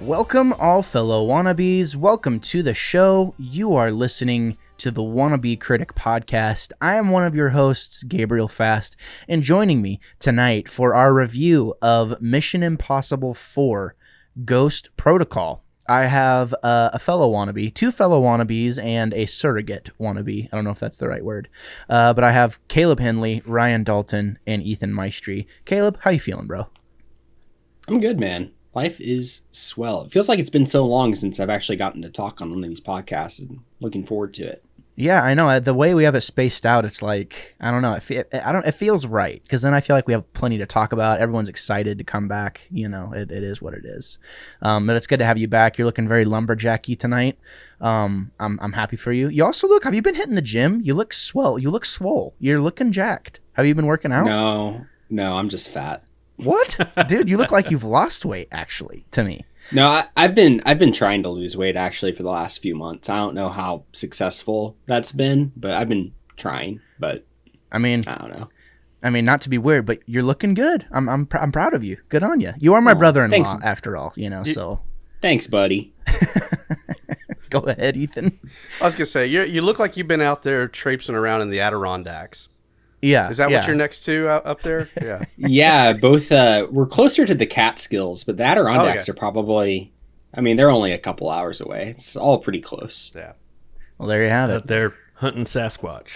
Welcome, all fellow wannabes. Welcome to the show. You are listening to the Wannabe Critic Podcast. I am one of your hosts, Gabriel Fast, and joining me tonight for our review of Mission Impossible 4 Ghost Protocol. I have a fellow wannabe, two fellow wannabes, and a surrogate wannabe. I don't know if that's the right word. But I have Caleb Henley, Ryan Dalton, and Ethan Maestri. Caleb, how you feeling, bro? I'm good, man. Life is swell. It feels like it's been so long since I've actually gotten to talk on one of these podcasts, and looking forward to it. Yeah, I know. The way we have it spaced out, it's like, I don't know. It feels right, because then I feel like we have plenty to talk about. Everyone's excited to come back. You know, it is what it is. But it's good to have you back. You're looking very lumberjacky tonight. I'm happy for you. You also have you been hitting the gym? You look swell. You look swole. You're looking jacked. Have you been working out? No, I'm just fat. What? Dude, you look like you've lost weight, actually, to me. No, I've been trying to lose weight actually for the last few months. I don't know how successful that's been, but I've been trying. But I don't know. I mean, not to be weird, but you're looking good. I'm proud of you. Good on you. You are my brother-in-law, thanks. after all. You know, so. Thanks, buddy. Go ahead, Ethan. I was gonna say you look like you've been out there traipsing around in the Adirondacks. Yeah. Is that what you're next to up there? Yeah. Yeah, both. We're closer to the Catskills, but the Adirondacks are probably. I mean, they're only a couple hours away. It's all pretty close. Yeah. Well, there you have it. They're hunting Sasquatch.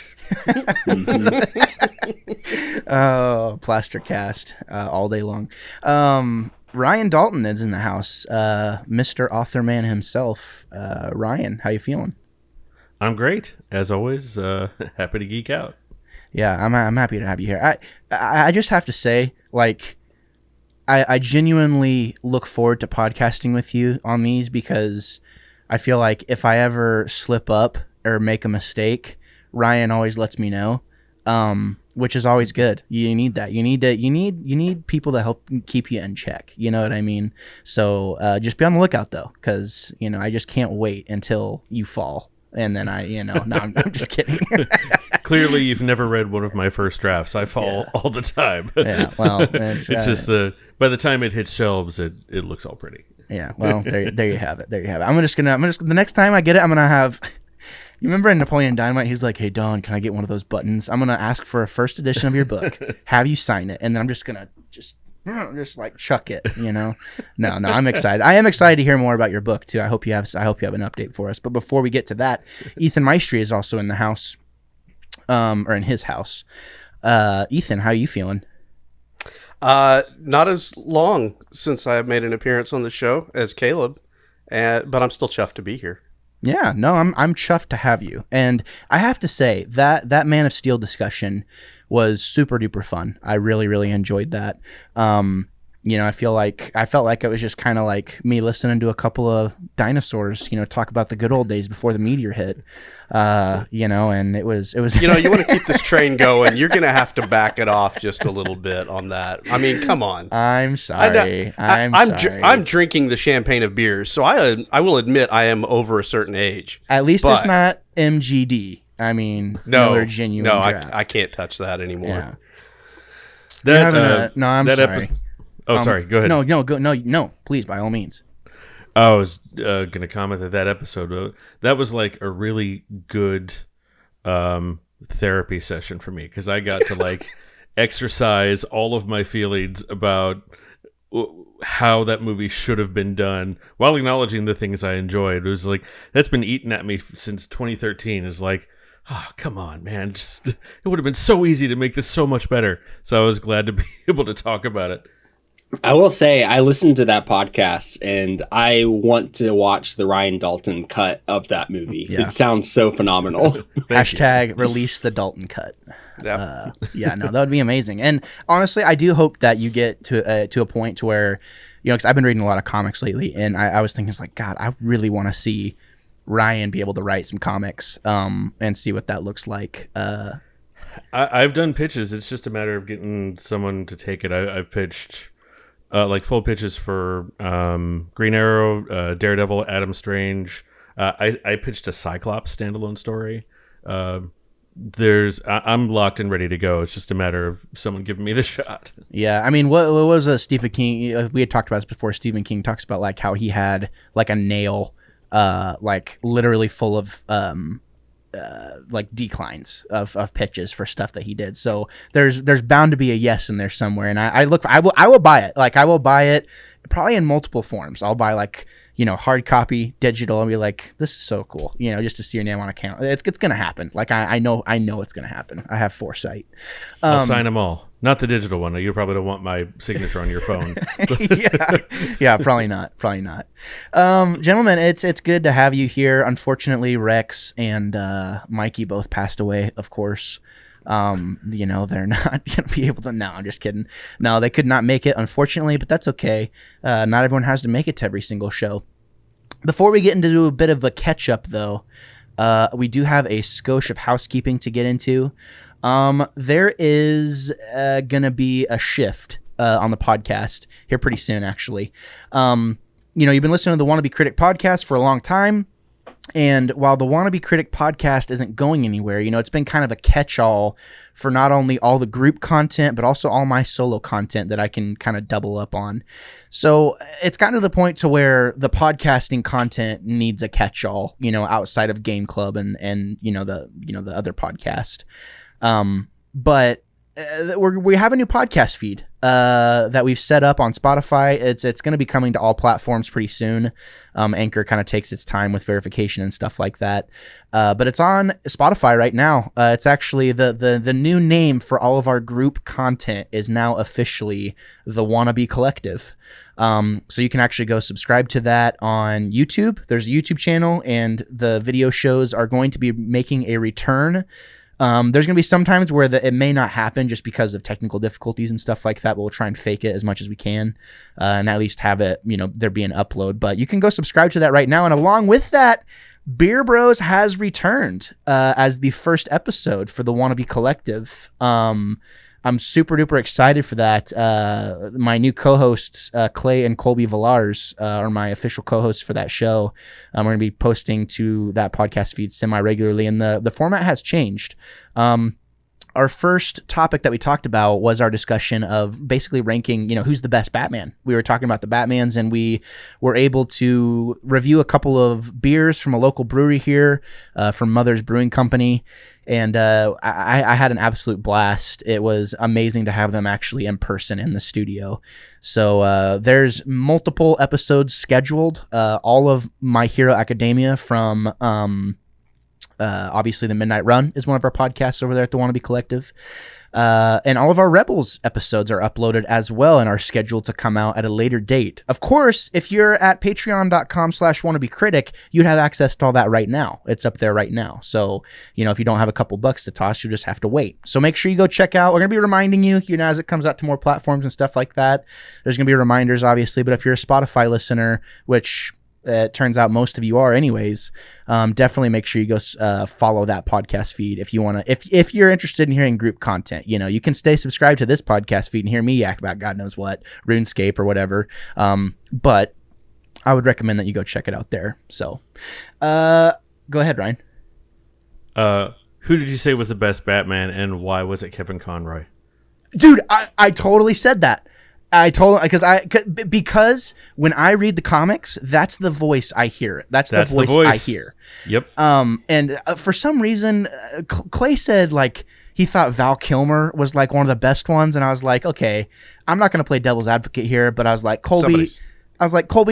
Oh, plaster cast all day long. Ryan Dalton is in the house. Mr. Author Man himself. Ryan, how you feeling? I'm great, as always. Happy to geek out. Yeah, I'm happy to have you here. I just have to say, like, I genuinely look forward to podcasting with you on these, because I feel like if I ever slip up or make a mistake, Ryan always lets me know, which is always good. You need that. You need people to help keep you in check. You know what I mean? So just be on the lookout, though, because I just can't wait until you fall. And then no, I'm just kidding. Clearly, you've never read one of my first drafts. I fall all the time. Yeah, well, it's just by the time it hits shelves, it looks all pretty. Yeah, well, there you have it. There you have it. I'm just the next time I get it, I'm gonna have. You remember in Napoleon Dynamite, he's like, "Hey Don, can I get one of those buttons? I'm gonna ask for a first edition of your book. Have you sign it, and then I'm just gonna just like chuck it, No, I'm excited. I am excited to hear more about your book too. I hope you have an update for us. But before we get to that, Ethan Maestri is also in the house, or in his house. Ethan, how are you feeling? Not as long since I made an appearance on the show as Caleb, but I'm still chuffed to be here. Yeah, no, I'm chuffed to have you. And I have to say that Man of Steel discussion was super duper fun. I really, really enjoyed that. I felt like it was just kind of like me listening to a couple of dinosaurs, talk about the good old days before the meteor hit. And it was. You want to keep this train going. You're gonna have to back it off just a little bit on that. I mean, come on. I'm sorry. I'm drinking the champagne of beers, so I will admit I am over a certain age. At least it's not MGD. I mean, Miller Genuine Draft. I can't touch that anymore. Yeah. I'm sorry. Sorry. Go ahead. No, please, by all means. I was going to comment that episode, that was like a really good therapy session for me, because I got to like exercise all of my feelings about how that movie should have been done while acknowledging the things I enjoyed. It was like, that's been eating at me since 2013. Is like, oh, come on, man. It would have been so easy to make this so much better. So I was glad to be able to talk about it. I will say I listened to that podcast and I want to watch the Ryan Dalton cut of that movie. Yeah. It sounds so phenomenal. Hashtag release the Dalton cut. Yeah. That would be amazing. And honestly, I do hope that you get to a point to where, because I've been reading a lot of comics lately, and I was thinking, it's like, God, I really want to see Ryan be able to write some comics and see what that looks like. I've done pitches. It's just a matter of getting someone to take it. I've pitched like full pitches for Green Arrow, Daredevil, Adam Strange. I pitched a Cyclops standalone story I'm locked and ready to go. It's just a matter of someone giving me the shot. Yeah, I mean, what was Stephen King? We had talked about this before. Stephen King talks about like how he had like a nail, like literally full of like declines of pitches for stuff that he did. So there's bound to be a yes in there somewhere. And I will buy it. Like I will buy it probably in multiple forms. I'll buy like, hard copy, digital, and be like, this is so cool, just to see your name on account. It's going to happen. Like, I know it's going to happen. I have foresight. I'll sign them all. Not the digital one. You probably don't want my signature on your phone. yeah, probably not. Gentlemen, it's good to have you here. Unfortunately, Rex and Mikey both passed away, of course. They're not going to be able to. No, I'm just kidding. No, they could not make it, unfortunately, but that's okay. Not everyone has to make it to every single show. Before we get into a bit of a catch up, though, we do have a skosh of housekeeping to get into. There is going to be a shift on the podcast here pretty soon, actually. You've been listening to the Wannabe Critic podcast for a long time. And while the Wannabe Critic podcast isn't going anywhere, it's been kind of a catch-all for not only all the group content, but also all my solo content that I can kind of double up on. So it's gotten to the point to where the podcasting content needs a catch-all, outside of Game Club and the other podcast. But we have a new podcast feed that we've set up on Spotify. It's going to be coming to all platforms pretty soon. Anchor kind of takes its time with verification and stuff like that. But it's on Spotify right now. It's actually the new name for all of our group content is now officially the Wannabe Collective. So you can actually go subscribe to that on YouTube. There's a YouTube channel, and the video shows are going to be making a return. There's going to be some times where it may not happen just because of technical difficulties and stuff like that, but we'll try and fake it as much as we can, and at least have it, there be an upload. But you can go subscribe to that right now. And along with that, Beer Bros has returned as the first episode for the Wannabe Collective. I'm super duper excited for that. My new co-hosts, Clay and Colby Villars, are my official co-hosts for that show. We're going to be posting to that podcast feed semi-regularly, and the format has changed. Our first topic that we talked about was our discussion of basically ranking, who's the best Batman. We were talking about the Batmans, and we were able to review a couple of beers from a local brewery here, from Mother's Brewing Company. And I had an absolute blast. It was amazing to have them actually in person in the studio. So there's multiple episodes scheduled. All of My Hero Academia from obviously the Midnight Run is one of our podcasts over there at the Wannabe Collective. And all of our Rebels episodes are uploaded as well and are scheduled to come out at a later date. Of course, if you're at patreon.com/wannabecritic, you'd have access to all that right now. It's up there right now. So, if you don't have a couple bucks to toss, you just have to wait. So make sure you go check out. We're going to be reminding you, as it comes out to more platforms and stuff like that. There's going to be reminders, obviously. But if you're a Spotify listener, which it turns out most of you are anyways, definitely make sure you go follow that podcast feed if you want to. If you're interested in hearing group content, you can stay subscribed to this podcast feed and hear me yak about God knows what, RuneScape or whatever. But I would recommend that you go check it out there. So go ahead, Ryan. Who did you say was the best Batman, and why was it Kevin Conroy? Dude, I totally said that. Because when I read the comics, that's the voice I hear. That's the voice I hear. Yep. And for some reason, Clay said like he thought Val Kilmer was like one of the best ones, and I was like, okay, I'm not gonna play devil's advocate here, but I was like, Colby,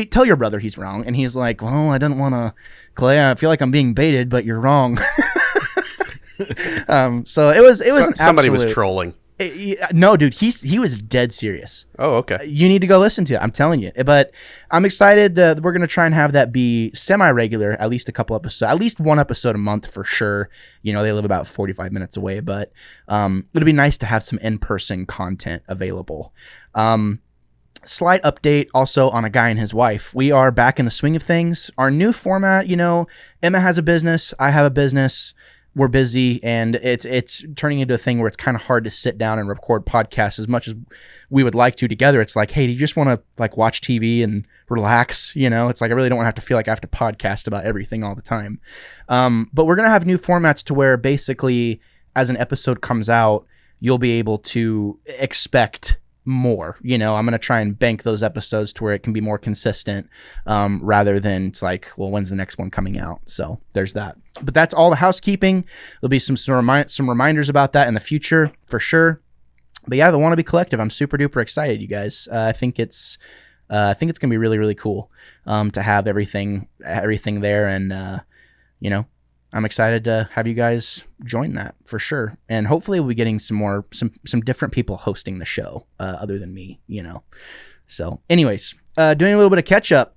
tell your brother he's wrong, and he's like, well, I didn't want to, Clay. I feel like I'm being baited, but you're wrong. So it was somebody was trolling. No, dude, he was dead serious. Oh, okay. You need to go listen to it. I'm telling you. But I'm excited. We're going to try and have that be semi-regular, at least a couple episodes, at least one episode a month for sure. They live about 45 minutes away, but it'll be nice to have some in-person content available. Slight update also on A Guy and His Wife. We are back in the swing of things. Our new format, Emma has a business. I have a business. We're busy, and it's turning into a thing where it's kind of hard to sit down and record podcasts as much as we would like to together. It's like, hey, do you just want to like watch TV and relax? It's like I really don't want to have to feel like I have to podcast about everything all the time. But we're gonna have new formats to where basically as an episode comes out, you'll be able to expect more. I'm going to try and bank those episodes to where it can be more consistent, rather than it's like, well, when's the next one coming out? So there's that. But that's all the housekeeping. There'll be some reminders about that in the future for sure. But yeah, the Wannabe Collective, I'm super duper excited, you guys. I think it's gonna be really, really cool to have everything there, and I'm excited to have you guys join that for sure. And hopefully we'll be getting some different people hosting the show other than me, So anyways, doing a little bit of catch up.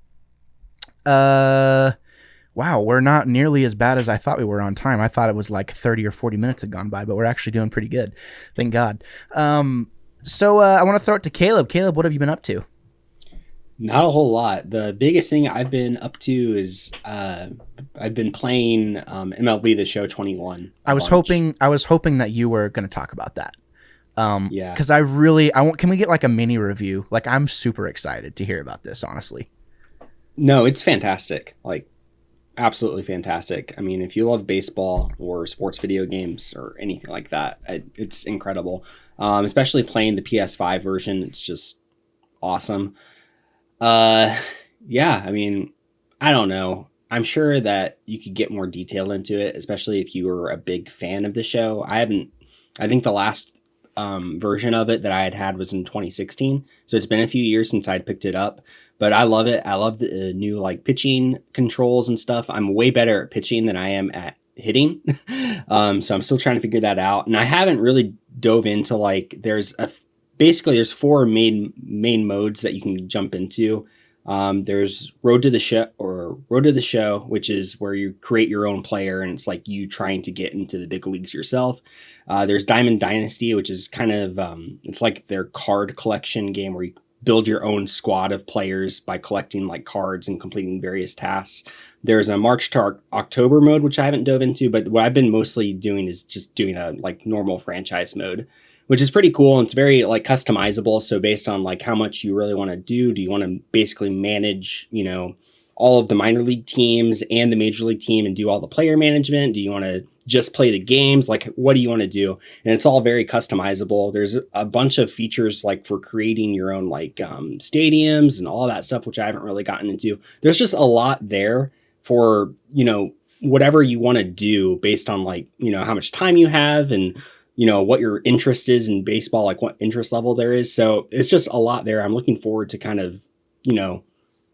Wow, we're not nearly as bad as I thought we were on time. I thought it was like 30 or 40 minutes had gone by, but we're actually doing pretty good. Thank God. So I want to throw it to Caleb. Caleb, what have you been up to? Not a whole lot. The biggest thing I've been up to is I've been playing MLB The Show 21. I was hoping that you were going to talk about that. Yeah. Because I want. Can we get like a mini review? Like, I'm super excited to hear about this. Honestly. No, it's fantastic. Like, absolutely fantastic. I mean, if you love baseball or sports video games or anything like that, it's incredible. Especially playing the PS5 version, it's just awesome. Yeah, I mean, I don't know. I'm sure that you could get more detail into it, especially if you were a big fan of the show. I think the last version of it that I had was in 2016. So it's been a few years since I'd picked it up, but I love it. I love the new like pitching controls and stuff. I'm way better at pitching than I am at hitting. So I'm still trying to figure that out. And I haven't really dove into like, there's 4 main modes that you can jump into. There's Road to the Show, which is where you create your own player, and it's like you trying to get into the big leagues yourself. There's Diamond Dynasty, which is kind of it's like their card collection game where you build your own squad of players by collecting like cards and completing various tasks. There's a March to October mode, which I haven't dove into, but what I've been mostly doing is just doing a like normal franchise mode, which is pretty cool. And it's very like customizable. So based on like how much you really want to do you want to basically manage, all of the minor league teams and the major league team and do all the player management? Do you want to just play the games? Like, what do you want to do? And it's all very customizable. There's a bunch of features like for creating your own like stadiums and all that stuff, which I haven't really gotten into. There's just a lot there for, whatever you want to do based on like, how much time you have and, what your interest is in baseball, like what interest level there is. So it's just a lot there. I'm looking forward to kind of,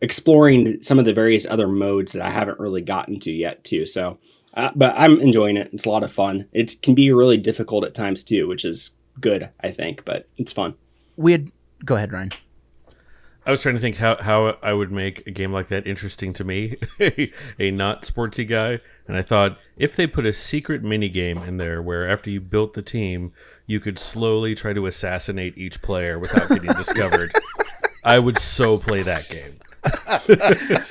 exploring some of the various other modes that I haven't really gotten to yet too. So, but I'm enjoying it. It's a lot of fun. It can be really difficult at times too, which is good, I think, but it's fun. Go ahead, Ryan. I was trying to think how I would make a game like that interesting to me, a not sportsy guy. And I thought if they put a secret mini game in there where after you built the team, you could slowly try to assassinate each player without getting discovered, I would so play that game.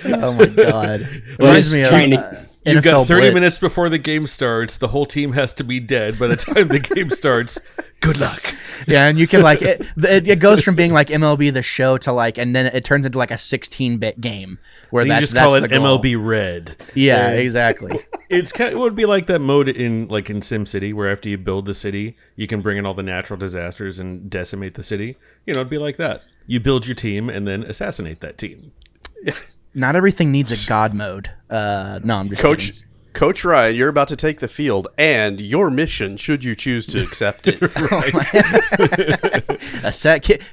Oh my God. Reminds me of You've got 30 Blitz. minutes before the game starts. The whole team has to be dead by the time the game starts. Good luck. Yeah, and you can like it goes from being like MLB The Show to like, and then it turns into like a 16-bit game where you just call it MLB Red. Yeah, exactly. It would be like that mode in SimCity where after you build the city, you can bring in all the natural disasters and decimate the city. It'd be like that. You build your team and then assassinate that team. Not everything needs a god mode. No, I'm just kidding. Coach Ryan, you're about to take the field, and your mission, should you choose to accept it.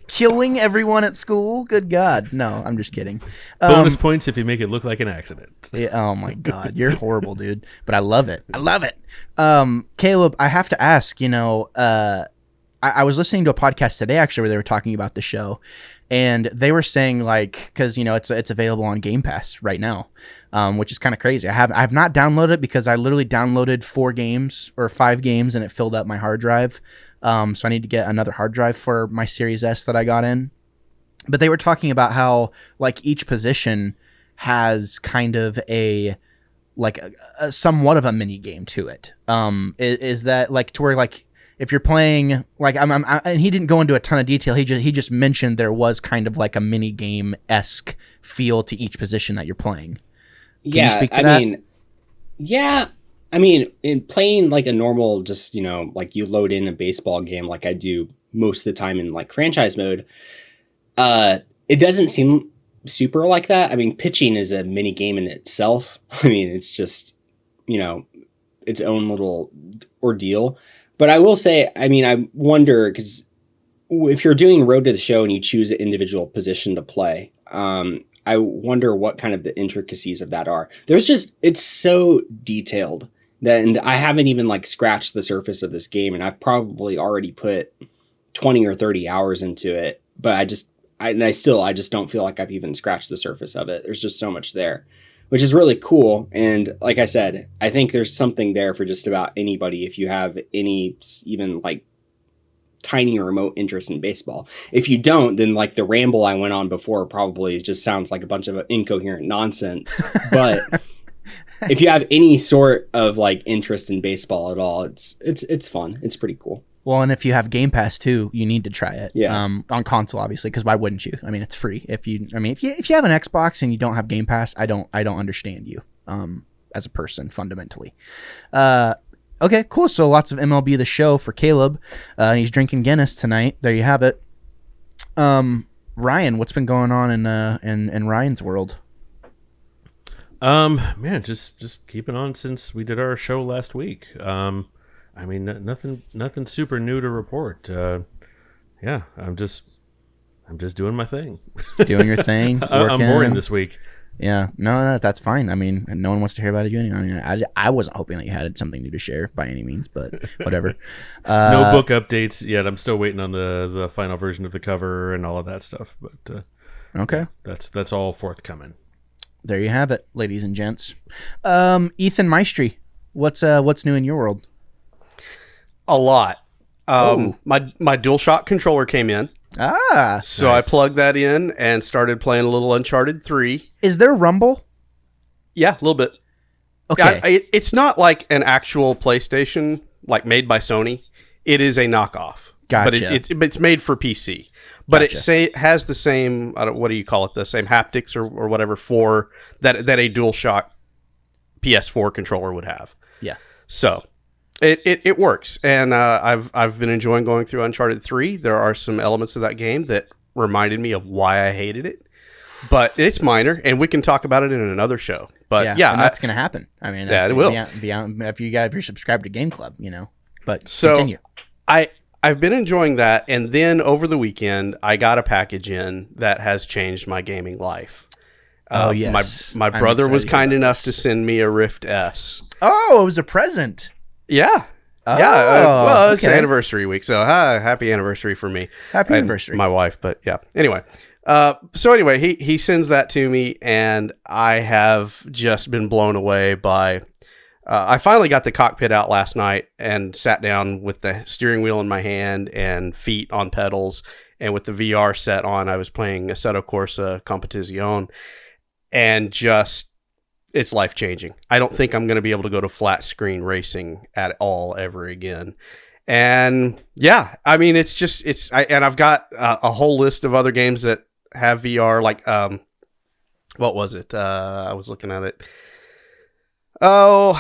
Killing everyone at school? Good God. No, I'm just kidding. Bonus points if you make it look like an accident. Yeah, oh, my God. You're horrible, dude. But I love it. I love it. Caleb, I have to ask, I was listening to a podcast today, actually, where they were talking about the show. And they were saying because it's available on Game Pass right now, which is kind of crazy. I have not downloaded it because I literally downloaded 4 games or 5 games and it filled up my hard drive. So I need to get another hard drive for my Series S that I got in. But they were talking about how each position has kind of a somewhat of a mini game to it. Is that to where if you're playing, and he didn't go into a ton of detail. He just mentioned there was kind of like a mini game-esque feel to each position that you're playing. Can you speak to that? Yeah, I mean, in playing like a normal, just, like you load in a baseball game like I do most of the time in like franchise mode, it doesn't seem super like that. I mean, pitching is a mini game in itself. I mean, it's just, its own little ordeal. But I will say, I mean, I wonder, because if you're doing Road to the Show and you choose an individual position to play, I wonder what kind of the intricacies of that are. It's so detailed that, and I haven't even like scratched the surface of this game, and I've probably already put 20 or 30 hours into it, but I just don't feel like I've even scratched the surface of it. There's just so much there, which is really cool. And like I said, I think there's something there for just about anybody if you have any even like tiny or remote interest in baseball. If you don't, then like the ramble I went on before probably just sounds like a bunch of incoherent nonsense. But if you have any sort of like interest in baseball at all, it's fun. It's pretty cool. Well, and if you have Game Pass too, you need to try it. Yeah. On console, obviously, because why wouldn't you? I mean, it's free. If you have an Xbox and you don't have Game Pass, I don't understand you. As a person, fundamentally. Okay, cool. So lots of MLB The Show for Caleb. He's drinking Guinness tonight. There you have it. Ryan, what's been going on in Ryan's world? Man, just keeping on since we did our show last week. I mean, nothing super new to report. Yeah, I'm just doing my thing. Doing your thing. I'm boring this week. Yeah, no, that's fine. I mean, no one wants to hear about it anyway. I mean, I wasn't hoping that you had something new to share by any means, but whatever. No book updates yet. I'm still waiting on the final version of the cover and all of that stuff. But okay, that's all forthcoming. There you have it, ladies and gents. Ethan Maestri, what's new in your world? A lot. My DualShock controller came in. So nice. I plugged that in and started playing a little Uncharted 3. Is there Rumble? Yeah, a little bit. Okay. It's not like an actual PlayStation, like made by Sony. It is a knockoff. Gotcha. But it's made for PC. But Gotcha. it has the same, what do you call it? The same haptics or whatever for that a DualShock PS4 controller would have. Yeah. So it works, and I've been enjoying going through Uncharted 3. There are some elements of that game that reminded me of why I hated it, but it's minor, and we can talk about it in another show. But yeah, and that's going to happen. I mean, it will. If you're subscribed to Game Club, But so continue. I've been enjoying that, and then over the weekend, I got a package in that has changed my gaming life. Oh yes, my brother was kind enough to send me a Rift S. Oh, it was a present. Yeah. Oh, yeah. Well, it's okay. anniversary week, so happy anniversary for me. Happy anniversary. My wife, but yeah. Anyway, he sends that to me, and I have just been blown away by. I finally got the cockpit out last night and sat down with the steering wheel in my hand and feet on pedals, and with the VR set on, I was playing Assetto Corsa Competizione, and just. It's life-changing. I don't think I'm going to be able to go to flat screen racing at all ever again. And yeah, I mean, and I've got a whole list of other games that have VR, like, what was it? I was looking at it. Oh,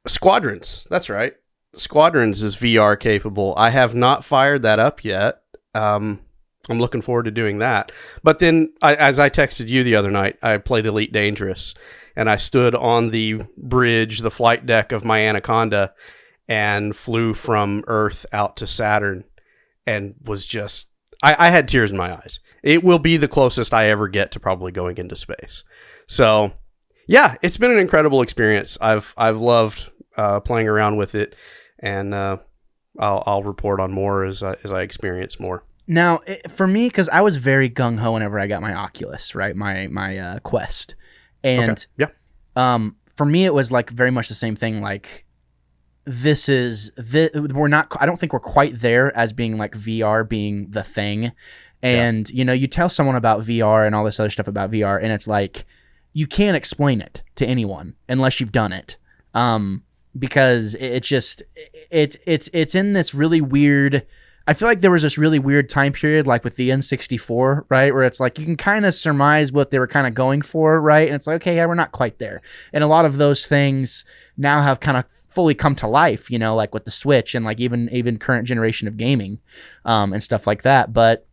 Squadrons. That's right. Squadrons is VR capable. I have not fired that up yet. I'm looking forward to doing that. But then, as I texted you the other night, I played Elite Dangerous, and I stood on the bridge, the flight deck of my Anaconda, and flew from Earth out to Saturn, and was just... I had tears in my eyes. It will be the closest I ever get to probably going into space. So, yeah, it's been an incredible experience. I've loved playing around with it, and I'll report on more as I experience more. Now, for me, because I was very gung-ho whenever I got my Oculus, right, my Quest. And okay. Yeah. For me, it was like very much the same thing. Like, we're not, I don't think we're quite there as being like VR being the thing. And, you tell someone about VR and all this other stuff about VR, and it's like, you can't explain it to anyone unless you've done it. Because it's in this really weird... I feel like there was this really weird time period, like with the N64, right, where it's like you can kind of surmise what they were kind of going for, right, and it's like, okay, yeah, we're not quite there, and a lot of those things now have kind of fully come to life, like with the Switch and like even current generation of gaming, and stuff like that, but.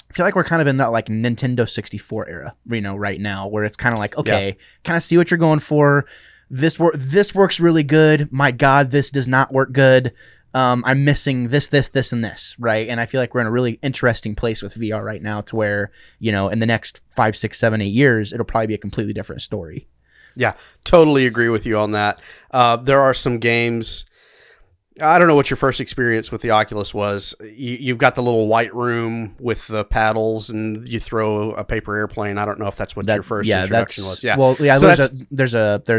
I feel like we're kind of in that like Nintendo 64 era, right now, where it's kind of like, okay, kind of see what you're going for. This works really good. My God, this does not work good. I'm missing this, and this, right? And I feel like we're in a really interesting place with VR right now to where, in the next 5, 6, 7, 8 years, it'll probably be a completely different story. Yeah, totally agree with you on that. There are some games... I don't know what your first experience with the Oculus was. You've got the little white room with the paddles, and you throw a paper airplane. I don't know if that's what your first introduction was. Yeah. Well, yeah. So there's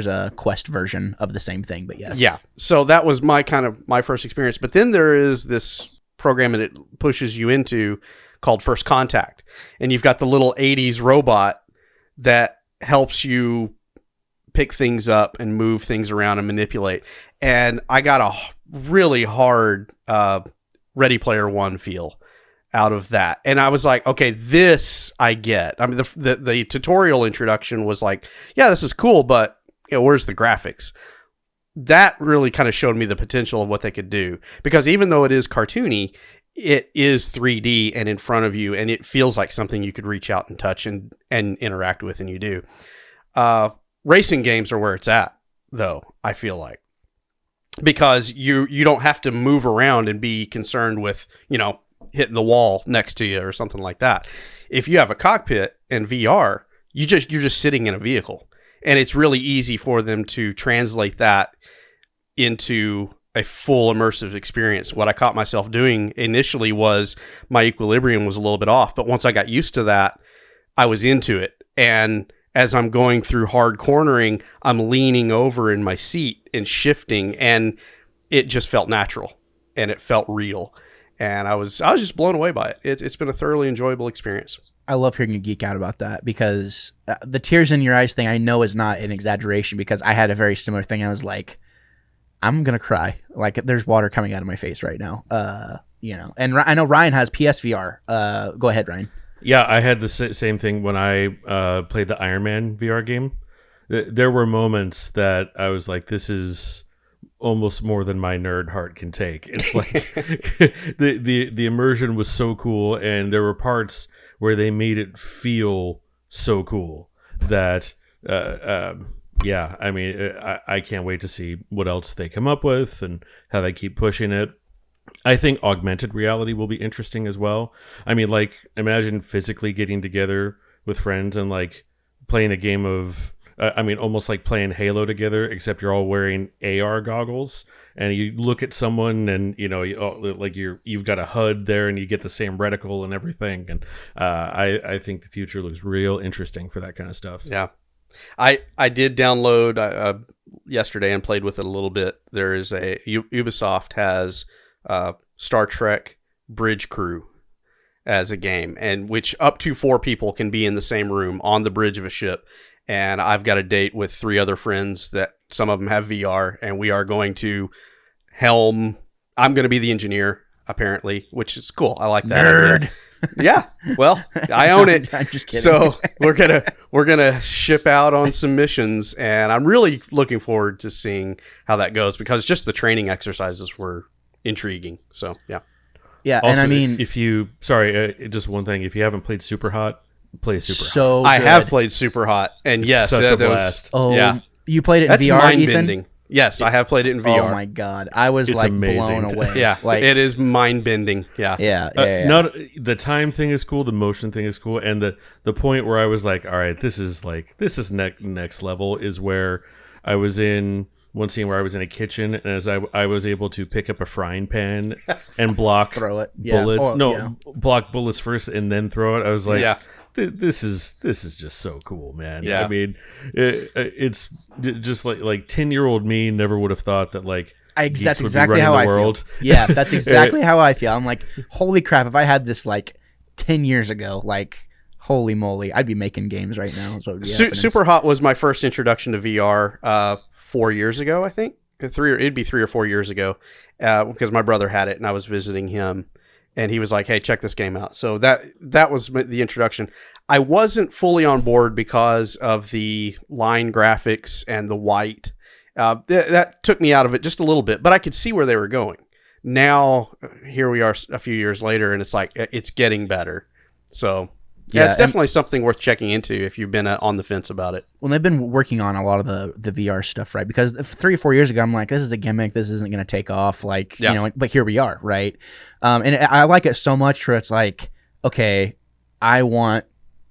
a Quest version of the same thing, but yes. Yeah. So that was my first experience. But then there is this program that it pushes you into called First Contact, and you've got the little '80s robot that helps you pick things up and move things around and manipulate. And I got a really hard Ready Player One feel out of that. And I was like, okay, this I get. I mean, the tutorial introduction was like, yeah, this is cool, but where's the graphics? That really kind of showed me the potential of what they could do. Because even though it is cartoony, it is 3D and in front of you, and it feels like something you could reach out and touch and interact with, and you do. Racing games are where it's at, though, I feel like. Because you don't have to move around and be concerned with, hitting the wall next to you or something like that. If you have a cockpit and VR, you're just sitting in a vehicle. And it's really easy for them to translate that into a full immersive experience. What I caught myself doing initially was my equilibrium was a little bit off. But once I got used to that, I was into it. And as I'm going through hard cornering, I'm leaning over in my seat and shifting, and it just felt natural and it felt real. And I was just blown away by it. It's been a thoroughly enjoyable experience. I love hearing you geek out about that, because the tears in your eyes thing I know is not an exaggeration, because I had a very similar thing. I was like, I'm going to cry. Like, there's water coming out of my face right now. And I know Ryan has PSVR. Go ahead, Ryan. Yeah, I had the same thing when I played the Iron Man VR game. There were moments that I was like, this is almost more than my nerd heart can take. It's like the immersion was so cool, and there were parts where they made it feel so cool that I mean, I can't wait to see what else they come up with and how they keep pushing it. I think augmented reality will be interesting as well. I mean, like, imagine physically getting together with friends and like playing a game of, almost like playing Halo together, except you're all wearing AR goggles, and you look at someone and you've got a HUD there, and you get the same reticle and everything. And I think the future looks real interesting for that kind of stuff. Yeah, I did download yesterday and played with it a little bit. There is Ubisoft has Star Trek Bridge Crew as a game, and which up to 4 people can be in the same room on the bridge of a ship. And I've got a date with 3 other friends that some of them have VR, and we are going to helm. I'm going to be the engineer, apparently, which is cool. I like that. Nerd. Yeah. Well, I own it. I'm just kidding. So we're gonna ship out on some missions, and I'm really looking forward to seeing how that goes, because just the training exercises were intriguing. So yeah. Also, and I mean, just one thing: if you haven't played Super Hot, play Super Hot. So I have played Super Hot, and It's yes, such a blast. Yeah, you played it in that's VR, mind-bending. Ethan? Yes, I have played it in VR. Oh my God, I was It's like amazing. blown away. Yeah, like it is mind-bending. Yeah. Yeah. Not the time thing is cool, the motion thing is cool, and the point where I was like, all right, this is next level is where I was in one scene where I was in a kitchen, and as I was able to pick up a frying pan and block Throw it. bullets. Yeah. Block bullets first and then throw it. I was like, Yeah. This is just so cool, man. Yeah. I mean, it's just like 10-year-old me never would have thought that like geeks That's would be exactly running how the I world. feel. Yeah, that's exactly how I feel. I'm like, holy crap! If I had this like 10 years ago, like, holy moly, I'd be making games right now. So Super Hot was my first introduction to VR 4 years ago, I think. It'd be 3 or 4 years ago, because my brother had it and I was visiting him. and he was like, "Hey, check this game out." So that was the introduction. I wasn't fully on board because of the line graphics and the white. That took me out of it just a little bit, but I could see where they were going. Now, here we are a few years later, and it's like, it's getting better. So, yeah, it's definitely something worth checking into if you've been on the fence about it. Well, they've been working on a lot of the VR stuff, right? Because 3 or 4 years ago, I'm like, this is a gimmick. This isn't going to take off. Like, you know, but here we are, right? And I like it so much where it's like, okay, I want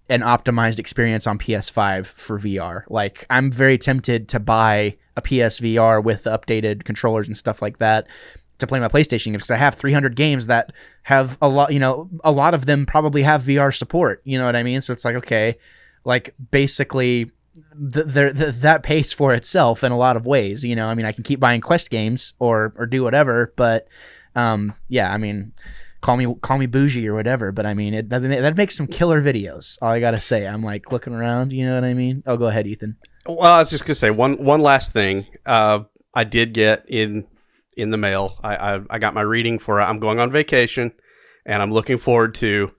an optimized experience on PS5 for VR. Like, I'm very tempted to buy a PSVR with the updated controllers and stuff like that to play my PlayStation games, because I have 300 games that have a lot, you know, a lot of them probably have VR support, you know what I mean? So it's like, okay, like basically that pays for itself in a lot of ways, you know. I mean, I can keep buying Quest games or do whatever, but yeah, I mean, call me bougie or whatever, but I mean, that makes some killer videos. All I gotta say, I'm like looking around, you know what I mean? Oh, go ahead, Ethan. Well, I was just gonna say one last thing. I did get in the mail. I got my reading for I'm going on vacation, and I'm looking forward to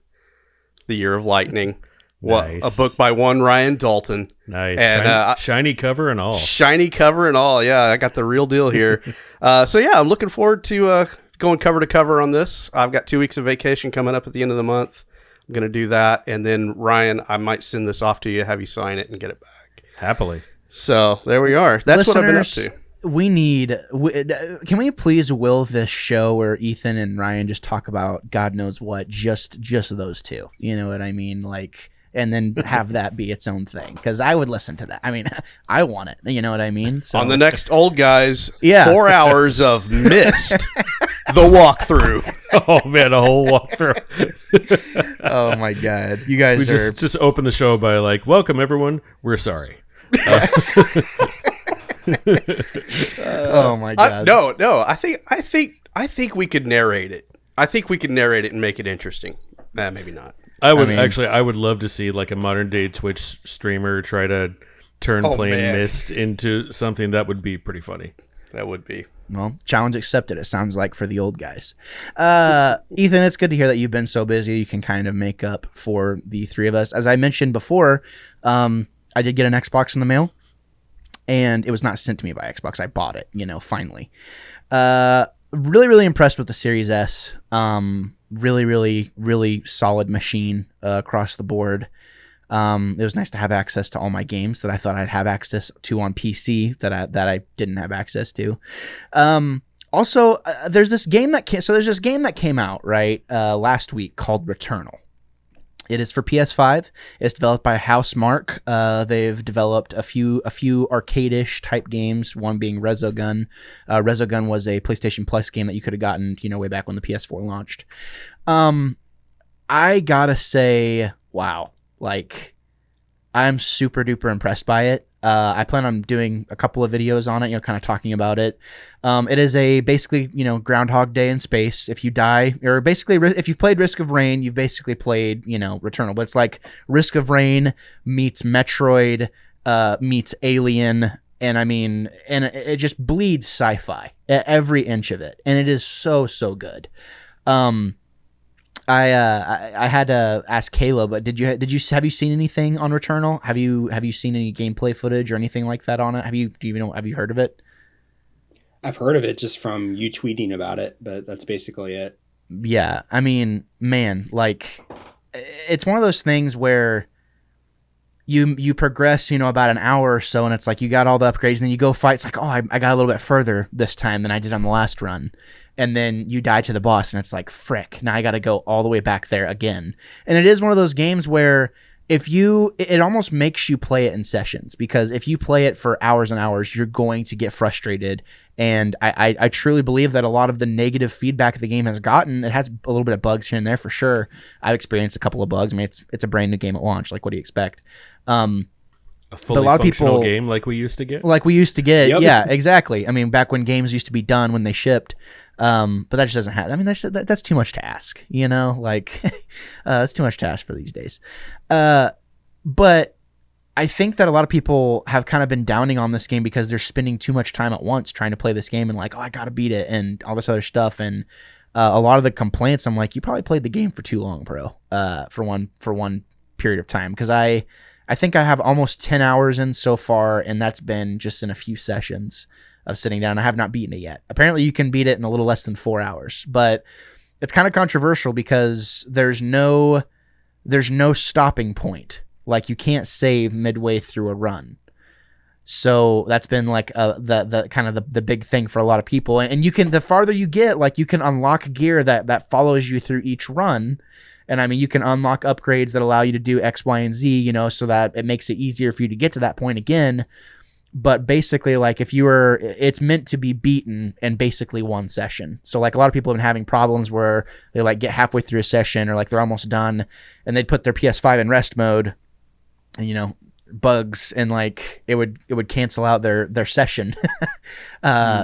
The Year of Lightning. Nice. A book by one Ryan Dalton. Nice. And, shiny cover and all. Shiny cover and all. Yeah, I got the real deal here. So yeah, I'm looking forward to going cover to cover on this. I've got 2 weeks of vacation coming up at the end of the month. I'm going to do that. And then, Ryan, I might send this off to you, have you sign it, and get it back. Happily. So there we are. That's what I've been up to. Can we please will this show where Ethan and Ryan just talk about God knows what, just those two, you know what I mean? Like, and then have that be its own thing, because I would listen to that. I mean, I want it, you know what I mean? So, on the next Old Guys, yeah. 4 hours of Mist, the walkthrough. Oh man, a whole walkthrough. Oh my God, you guys just open the show by like, welcome everyone, we're sorry. Oh my God. No. I think we could narrate it. I think we could narrate it and make it interesting. Maybe not. I would love to see like a modern day Twitch streamer try to turn playing Myst into something that would be pretty funny. That would be. Well, challenge accepted, it sounds like, for the old guys. Ethan, it's good to hear that you've been so busy you can kind of make up for the three of us. As I mentioned before, I did get an Xbox in the mail, and it was not sent to me by Xbox. I bought it, you know, finally. Really, really impressed with the Series S. Really, really, really solid machine across the board. It was nice to have access to all my games that I thought I'd have access to on PC that I didn't have access to. Also, there's this game that came out right last week called Returnal. It is for PS5. It's developed by Housemarque. They've developed a few arcade-ish type games, one being Resogun. Resogun was a PlayStation Plus game that you could have gotten, you know, way back when the PS4 launched. I gotta say, wow. Like, I'm super duper impressed by it. I plan on doing a couple of videos on it, you know, kind of talking about it. It is basically, you know, Groundhog Day in space. If you die, or basically if you've played Risk of Rain, you've basically played, you know, Returnal. But it's like Risk of Rain meets Metroid meets Alien, and I mean, and it just bleeds sci-fi at every inch of it, and it is so good. I had to ask Kayla, but have you seen anything on Returnal? Have you seen any gameplay footage or anything like that on it? Have you heard of it? I've heard of it just from you tweeting about it, but that's basically it. Yeah, I mean, man, like, it's one of those things where you progress, you know, about an hour or so, and it's like you got all the upgrades, and then you go fight. It's like, oh, I got a little bit further this time than I did on the last run. And then you die to the boss, and it's like, frick, now I got to go all the way back there again. And it is one of those games where it almost makes you play it in sessions, because if you play it for hours and hours, you're going to get frustrated. And I truly believe that a lot of the negative feedback the game has gotten, it has a little bit of bugs here and there for sure. I've experienced a couple of bugs. I mean, it's a brand new game at launch. Like, what do you expect? A fully functional game like we used to get? Yep. Yeah, exactly. I mean, back when games used to be done when they shipped. But that just doesn't happen. I mean, that's too much to ask, you know, like, it's too much to ask for these days. But I think that a lot of people have kind of been downing on this game because they're spending too much time at once trying to play this game and like, oh, I got to beat it and all this other stuff. And, a lot of the complaints, I'm like, you probably played the game for too long, bro. For one period of time, because I think I have almost 10 hours in so far, and that's been just in a few sessions of sitting down. I have not beaten it yet. Apparently, you can beat it in a little less than 4 hours, but it's kind of controversial because there's no stopping point. Like, you can't save midway through a run. So that's been like the kind of the big thing for a lot of people. And you can, the farther you get, like, you can unlock gear that follows you through each run. And I mean, you can unlock upgrades that allow you to do X, Y, and Z, you know, so that it makes it easier for you to get to that point again. But basically, like, it's meant to be beaten in basically one session. So like, a lot of people have been having problems where they like get halfway through a session, or like they're almost done, and they'd put their PS5 in rest mode, and, you know, bugs, and like it would cancel out their session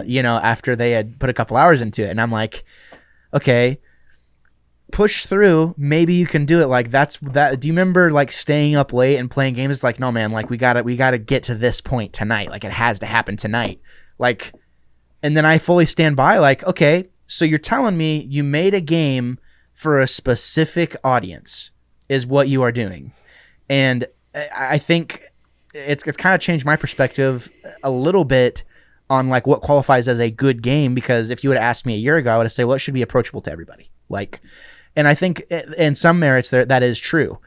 you know, after they had put a couple hours into it. And I'm like, okay, push through, maybe you can do it. Like, do you remember like staying up late and playing games? It's like, no man, like we gotta get to this point tonight, like it has to happen tonight. Like, and then I fully stand by, like, okay, so you're telling me you made a game for a specific audience is what you are doing. And I think it's kind of changed my perspective a little bit on like what qualifies as a good game, because if you would have asked me a year ago, I would have said, well, it should be approachable to everybody. Like, and I think in some merits there, that is true.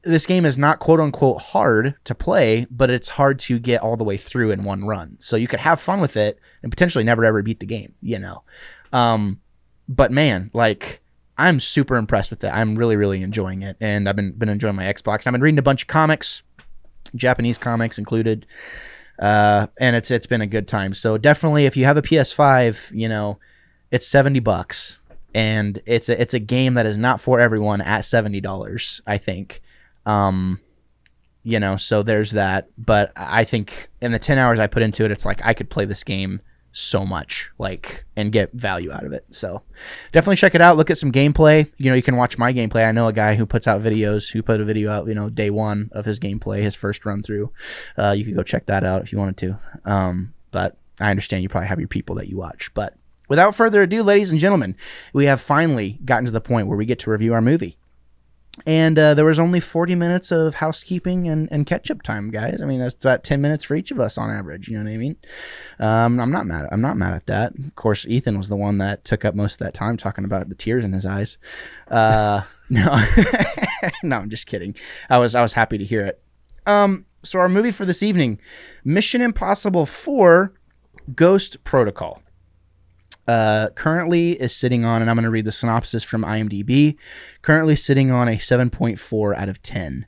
This game is not quote unquote hard to play, but it's hard to get all the way through in one run. So you could have fun with it and potentially never ever beat the game, you know? But man, like, I'm super impressed with it. I'm really, really enjoying it. And I've been enjoying my Xbox. I've been reading a bunch of comics, Japanese comics included. And it's been a good time. So definitely, if you have a PS5, you know, it's $70, and it's a game that is not for everyone at $70, I think. You know, so there's that. But I think in the 10 hours I put into it, it's like I could play this game so much, like, and get value out of it. So definitely check it out. Look at some gameplay. You know, you can watch my gameplay. I know a guy who puts out videos, who put a video out, you know, day one of his gameplay, his first run through. You could go check that out if you wanted to. But I understand you probably have your people that you watch. But without further ado, ladies and gentlemen, we have finally gotten to the point where we get to review our movie. And there was only 40 minutes of housekeeping and catch-up time, guys. I mean, that's about 10 minutes for each of us on average. You know what I mean? I'm not mad at that. Of course, Ethan was the one that took up most of that time talking about the tears in his eyes. No, no, I'm just kidding. I was happy to hear it. So our movie for this evening, Mission Impossible 4: Ghost Protocol. Currently is sitting on, and I'm going to read the synopsis from IMDb, currently sitting on a 7.4 out of 10.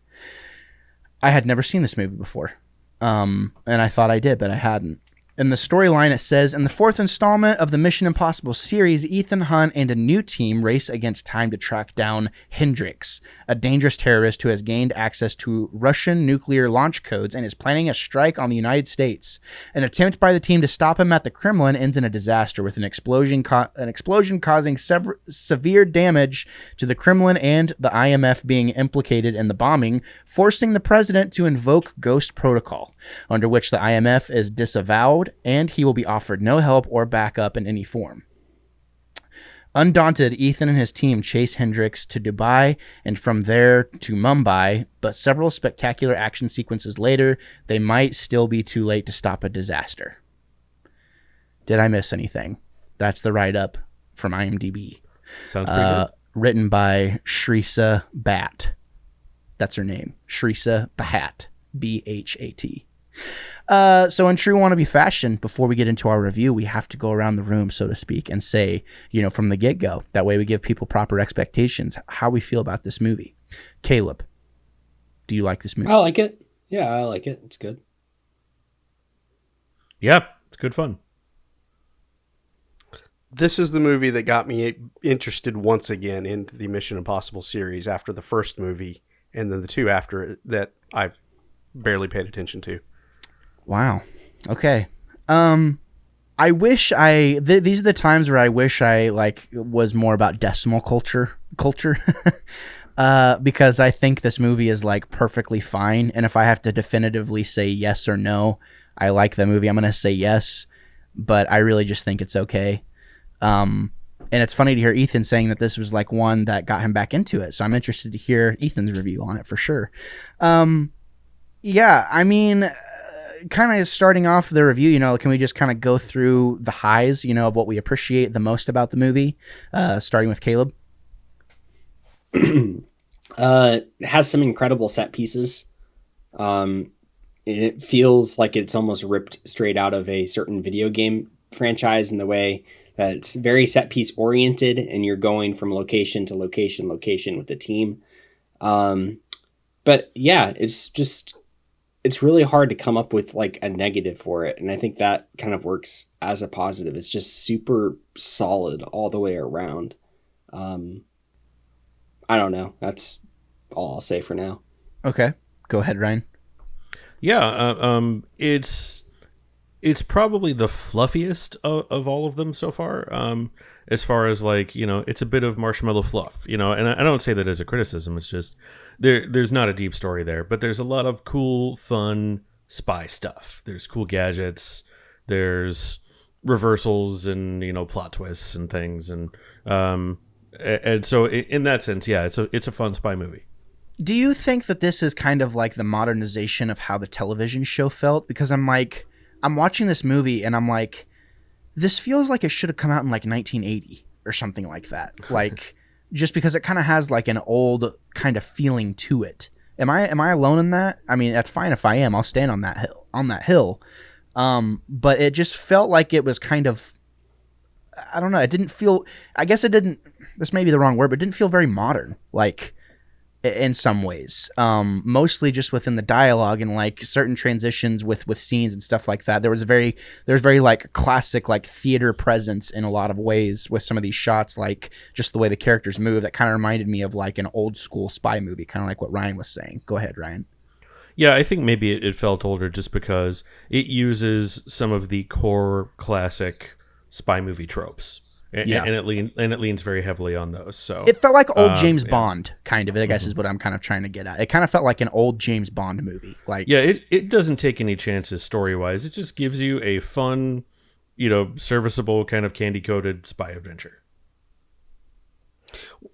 I had never seen this movie before. And I thought I did, but I hadn't. In the storyline, it says, in the fourth installment of the Mission Impossible series, Ethan Hunt and a new team race against time to track down Hendrix, a dangerous terrorist who has gained access to Russian nuclear launch codes and is planning a strike on the United States. An attempt by the team to stop him at the Kremlin ends in a disaster, with an explosion causing severe damage to the Kremlin and the IMF being implicated in the bombing, forcing the president to invoke Ghost Protocol, under which the IMF is disavowed and he will be offered no help or backup in any form. Undaunted, Ethan and his team chase Hendrix to Dubai and from there to Mumbai, but several spectacular action sequences later, they might still be too late to stop a disaster. Did I miss anything? That's the write-up from IMDb. Sounds pretty good. Written by Shrisa Bhatt. That's her name. Shrisa Bhatt. B-H-A-T. So in true wannabe fashion, before we get into our review, we have to go around the room, so to speak, and say, you know, from the get-go, that way we give people proper expectations, how we feel about this movie. Caleb, do you like this movie? I like it. Yeah, I like it. It's good. Yeah, it's good fun. This is the movie that got me interested once again in the Mission Impossible series after the first movie, and then the two after it that I barely paid attention to. Wow. Okay. I wish these are the times where I wish I like was more about decimal culture, because I think this movie is like perfectly fine. And if I have to definitively say yes or no, I like the movie, I'm going to say yes, but I really just think it's okay. And it's funny to hear Ethan saying that this was like one that got him back into it. So I'm interested to hear Ethan's review on it for sure. Yeah, I mean, kind of starting off the review, you know, can we just kind of go through the highs, you know, of what we appreciate the most about the movie, starting with Caleb? It has some incredible set pieces. It feels like it's almost ripped straight out of a certain video game franchise in the way that it's very set piece oriented and you're going from location to location with the team. But yeah, it's really hard to come up with like a negative for it. And I think that kind of works as a positive. It's just super solid all the way around. I don't know. That's all I'll say for now. Okay. Go ahead, Ryan. Yeah. It's probably the fluffiest of all of them so far as like, you know, it's a bit of marshmallow fluff, you know, and I don't say that as a criticism. It's just there's not a deep story there, but there's a lot of cool, fun spy stuff. There's cool gadgets. There's reversals and, you know, plot twists and things. And so in that sense, yeah, it's a fun spy movie. Do you think that this is kind of like the modernization of how the television show felt? Because I'm watching this movie and I'm like, this feels like it should have come out in like 1980 or something like that. Like, just because it kind of has like an old kind of feeling to it. Am I alone in that? I mean, that's fine if I am. I'll stand on that hill. But it just felt like it was kind of, I don't know. It didn't feel, I guess it didn't, this may be the wrong word, but it didn't feel very modern. Like, in some ways, mostly just within the dialogue and like certain transitions with scenes and stuff like that. There was very like classic like theater presence in a lot of ways with some of these shots, like just the way the characters move. That kind of reminded me of like an old school spy movie, kind of like what Ryan was saying. Go ahead, Ryan. Yeah, I think maybe it felt older just because it uses some of the core classic spy movie tropes. And it leans very heavily on those. So it felt like old James Bond, kind of. I guess is what I'm kind of trying to get at. It kind of felt like an old James Bond movie. Like, yeah, it doesn't take any chances story wise. It just gives you a fun, you know, serviceable kind of candy coated spy adventure.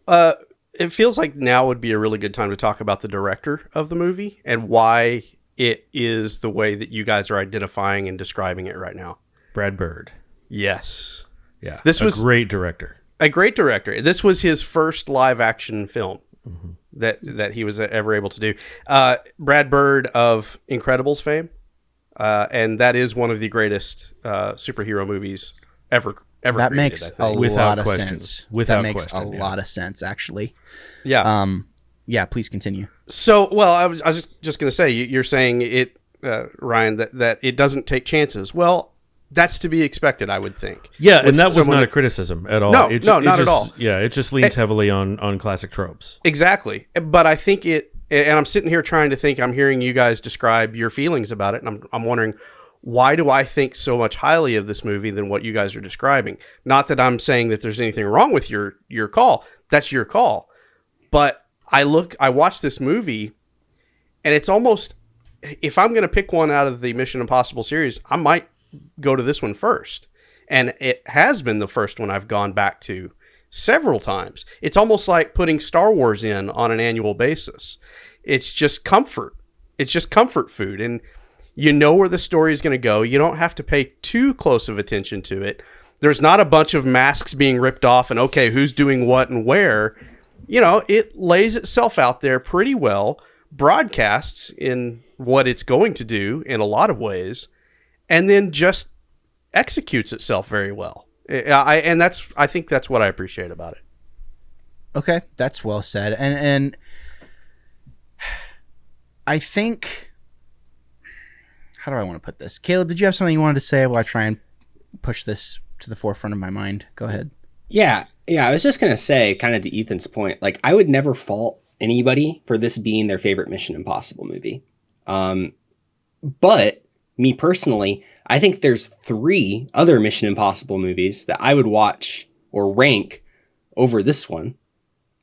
It feels like now would be a really good time to talk about the director of the movie and why it is the way that you guys are identifying and describing it right now. Brad Bird. Yes. Yeah, this was a great director. A great director. This was his first live action film that he was ever able to do. Brad Bird of Incredibles fame, and that is one of the greatest superhero movies ever. That created, makes a lot of sense. Without that makes question, a lot of sense, actually. Yeah. Yeah. Please continue. So, well, I was just going to say, you're saying it, Ryan, that it doesn't take chances. Well, that's to be expected, I would think. Yeah, and that was not a criticism at all. No, not at all. Yeah, it just leans heavily on classic tropes. Exactly. But I think and I'm sitting here trying to think, I'm hearing you guys describe your feelings about it, and I'm wondering, why do I think so much highly of this movie than what you guys are describing? Not that I'm saying that there's anything wrong with your call. That's your call. But I watch this movie, and it's almost, if I'm going to pick one out of the Mission Impossible series, I might go to this one first. And it has been the first one I've gone back to several times. It's almost like putting Star Wars in on an annual basis. It's just comfort. It's just comfort food. And you know where the story is going to go. You don't have to pay too close of attention to it. There's not a bunch of masks being ripped off and, okay, who's doing what and where. You know, it lays itself out there pretty well, broadcasts in what it's going to do in a lot of ways, and then just executes itself very well. I think that's what I appreciate about it. Okay, that's well said. And I think, how do I want to put this? Caleb, did you have something you wanted to say while I try and push this to the forefront of my mind? Go ahead. Yeah, I was just going to say, kind of to Ethan's point, like, I would never fault anybody for this being their favorite Mission Impossible movie. But me personally, I think there's 3 other Mission Impossible movies that I would watch or rank over this one.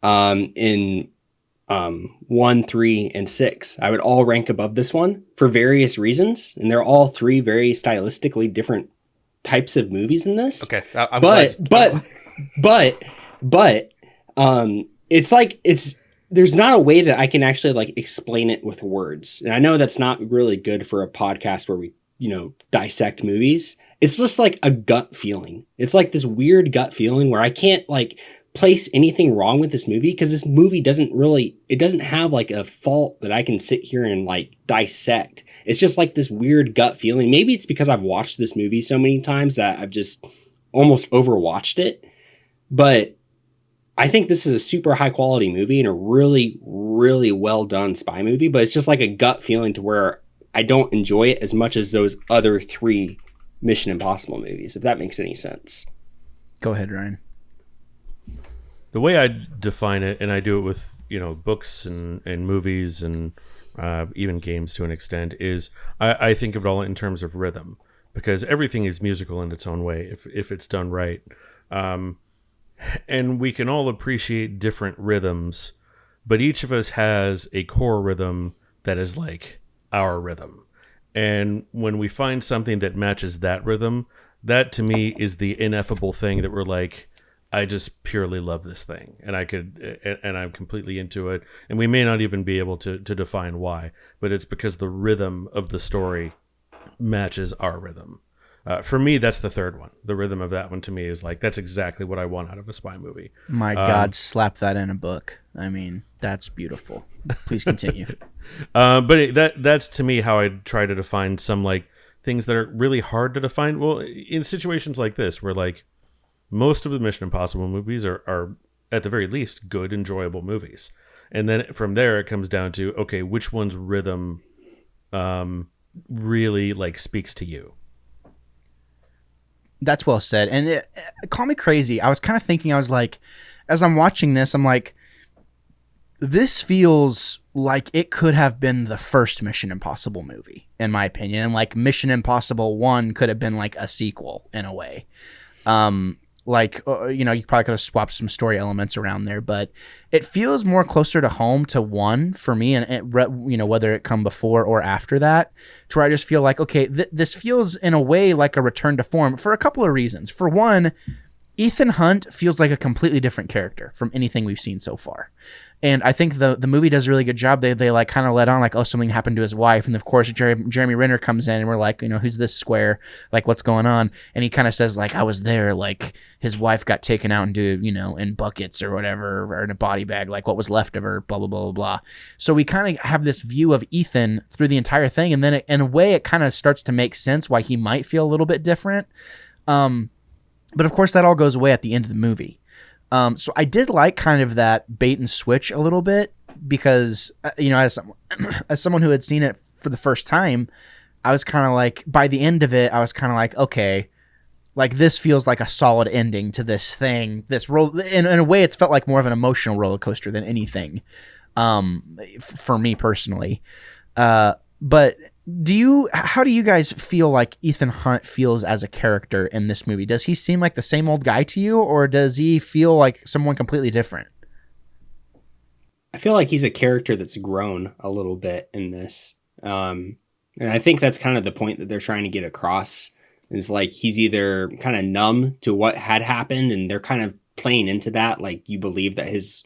In 1, 3, and 6, I would all rank above this one for various reasons, and they're all 3 very stylistically different types of movies in this. Okay, but it's like there's not a way that I can actually like explain it with words. And I know that's not really good for a podcast where we, dissect movies. It's just like a gut feeling. It's like this weird gut feeling where I can't like place anything wrong with this movie because this movie doesn't have like a fault that I can sit here and like dissect. It's just like this weird gut feeling. Maybe it's because I've watched this movie so many times that I've just almost overwatched it. But I think this is a super high quality movie and a really, really well done spy movie. But it's just like a gut feeling to where I don't enjoy it as much as those other 3 Mission Impossible movies, if that makes any sense. Go ahead, Ryan. The way I define it, and I do it with books and movies and even games to an extent, is I think of it all in terms of rhythm, because everything is musical in its own way if it's done right, and we can all appreciate different rhythms, but each of us has a core rhythm that is like our rhythm, and when we find something that matches that rhythm, that to me is the ineffable thing that we're like, I just purely love this thing, and I'm completely into it. And we may not even be able to define why, but it's because the rhythm of the story matches our rhythm. For me, that's the third one. The rhythm of that one to me is like, that's exactly what I want out of a spy movie. My God, slap that in a book. I mean, that's beautiful. Please continue. But that's to me how I try to define some like things that are really hard to define. Well, in situations like this, where like, most of the Mission Impossible movies are at the very least good, enjoyable movies, and then from there it comes down to, okay, which one's rhythm really like speaks to you. That's well said. And call me crazy, I was kind of thinking, I was like, as I'm watching this, I'm like, this feels like it could have been the first Mission Impossible movie, in my opinion, and like Mission Impossible 1 could have been like a sequel in a way. You probably could have swapped some story elements around there, but it feels more closer to home to 1 for me, and whether it come before or after that, to where I just feel like, okay, this feels in a way like a return to form for a couple of reasons. For one, Ethan Hunt feels like a completely different character from anything we've seen so far. And I think the movie does a really good job. They like kind of let on like, oh, something happened to his wife. And of course, Jeremy Renner comes in and we're like, who's this square? Like, what's going on? And he kind of says like, I was there. Like his wife got taken out into, in buckets or whatever, or in a body bag, like what was left of her, blah, blah, blah, blah, blah. So we kind of have this view of Ethan through the entire thing. And then in a way, it kind of starts to make sense why he might feel a little bit different. But of course, that all goes away at the end of the movie. So I did like kind of that bait and switch a little bit because, as someone who had seen it for the first time, I was kind of like, by the end of it, I was kind of like, okay, like this feels like a solid ending to this thing. This in a way, it's felt like more of an emotional roller coaster than anything, for me personally. But how do you guys feel like Ethan Hunt feels as a character in this movie? Does he seem like the same old guy to you, or does he feel like someone completely different? I feel like he's a character that's grown a little bit in this. And I think that's kind of the point that they're trying to get across, is like he's either kind of numb to what had happened and they're kind of playing into that. Like you believe that his,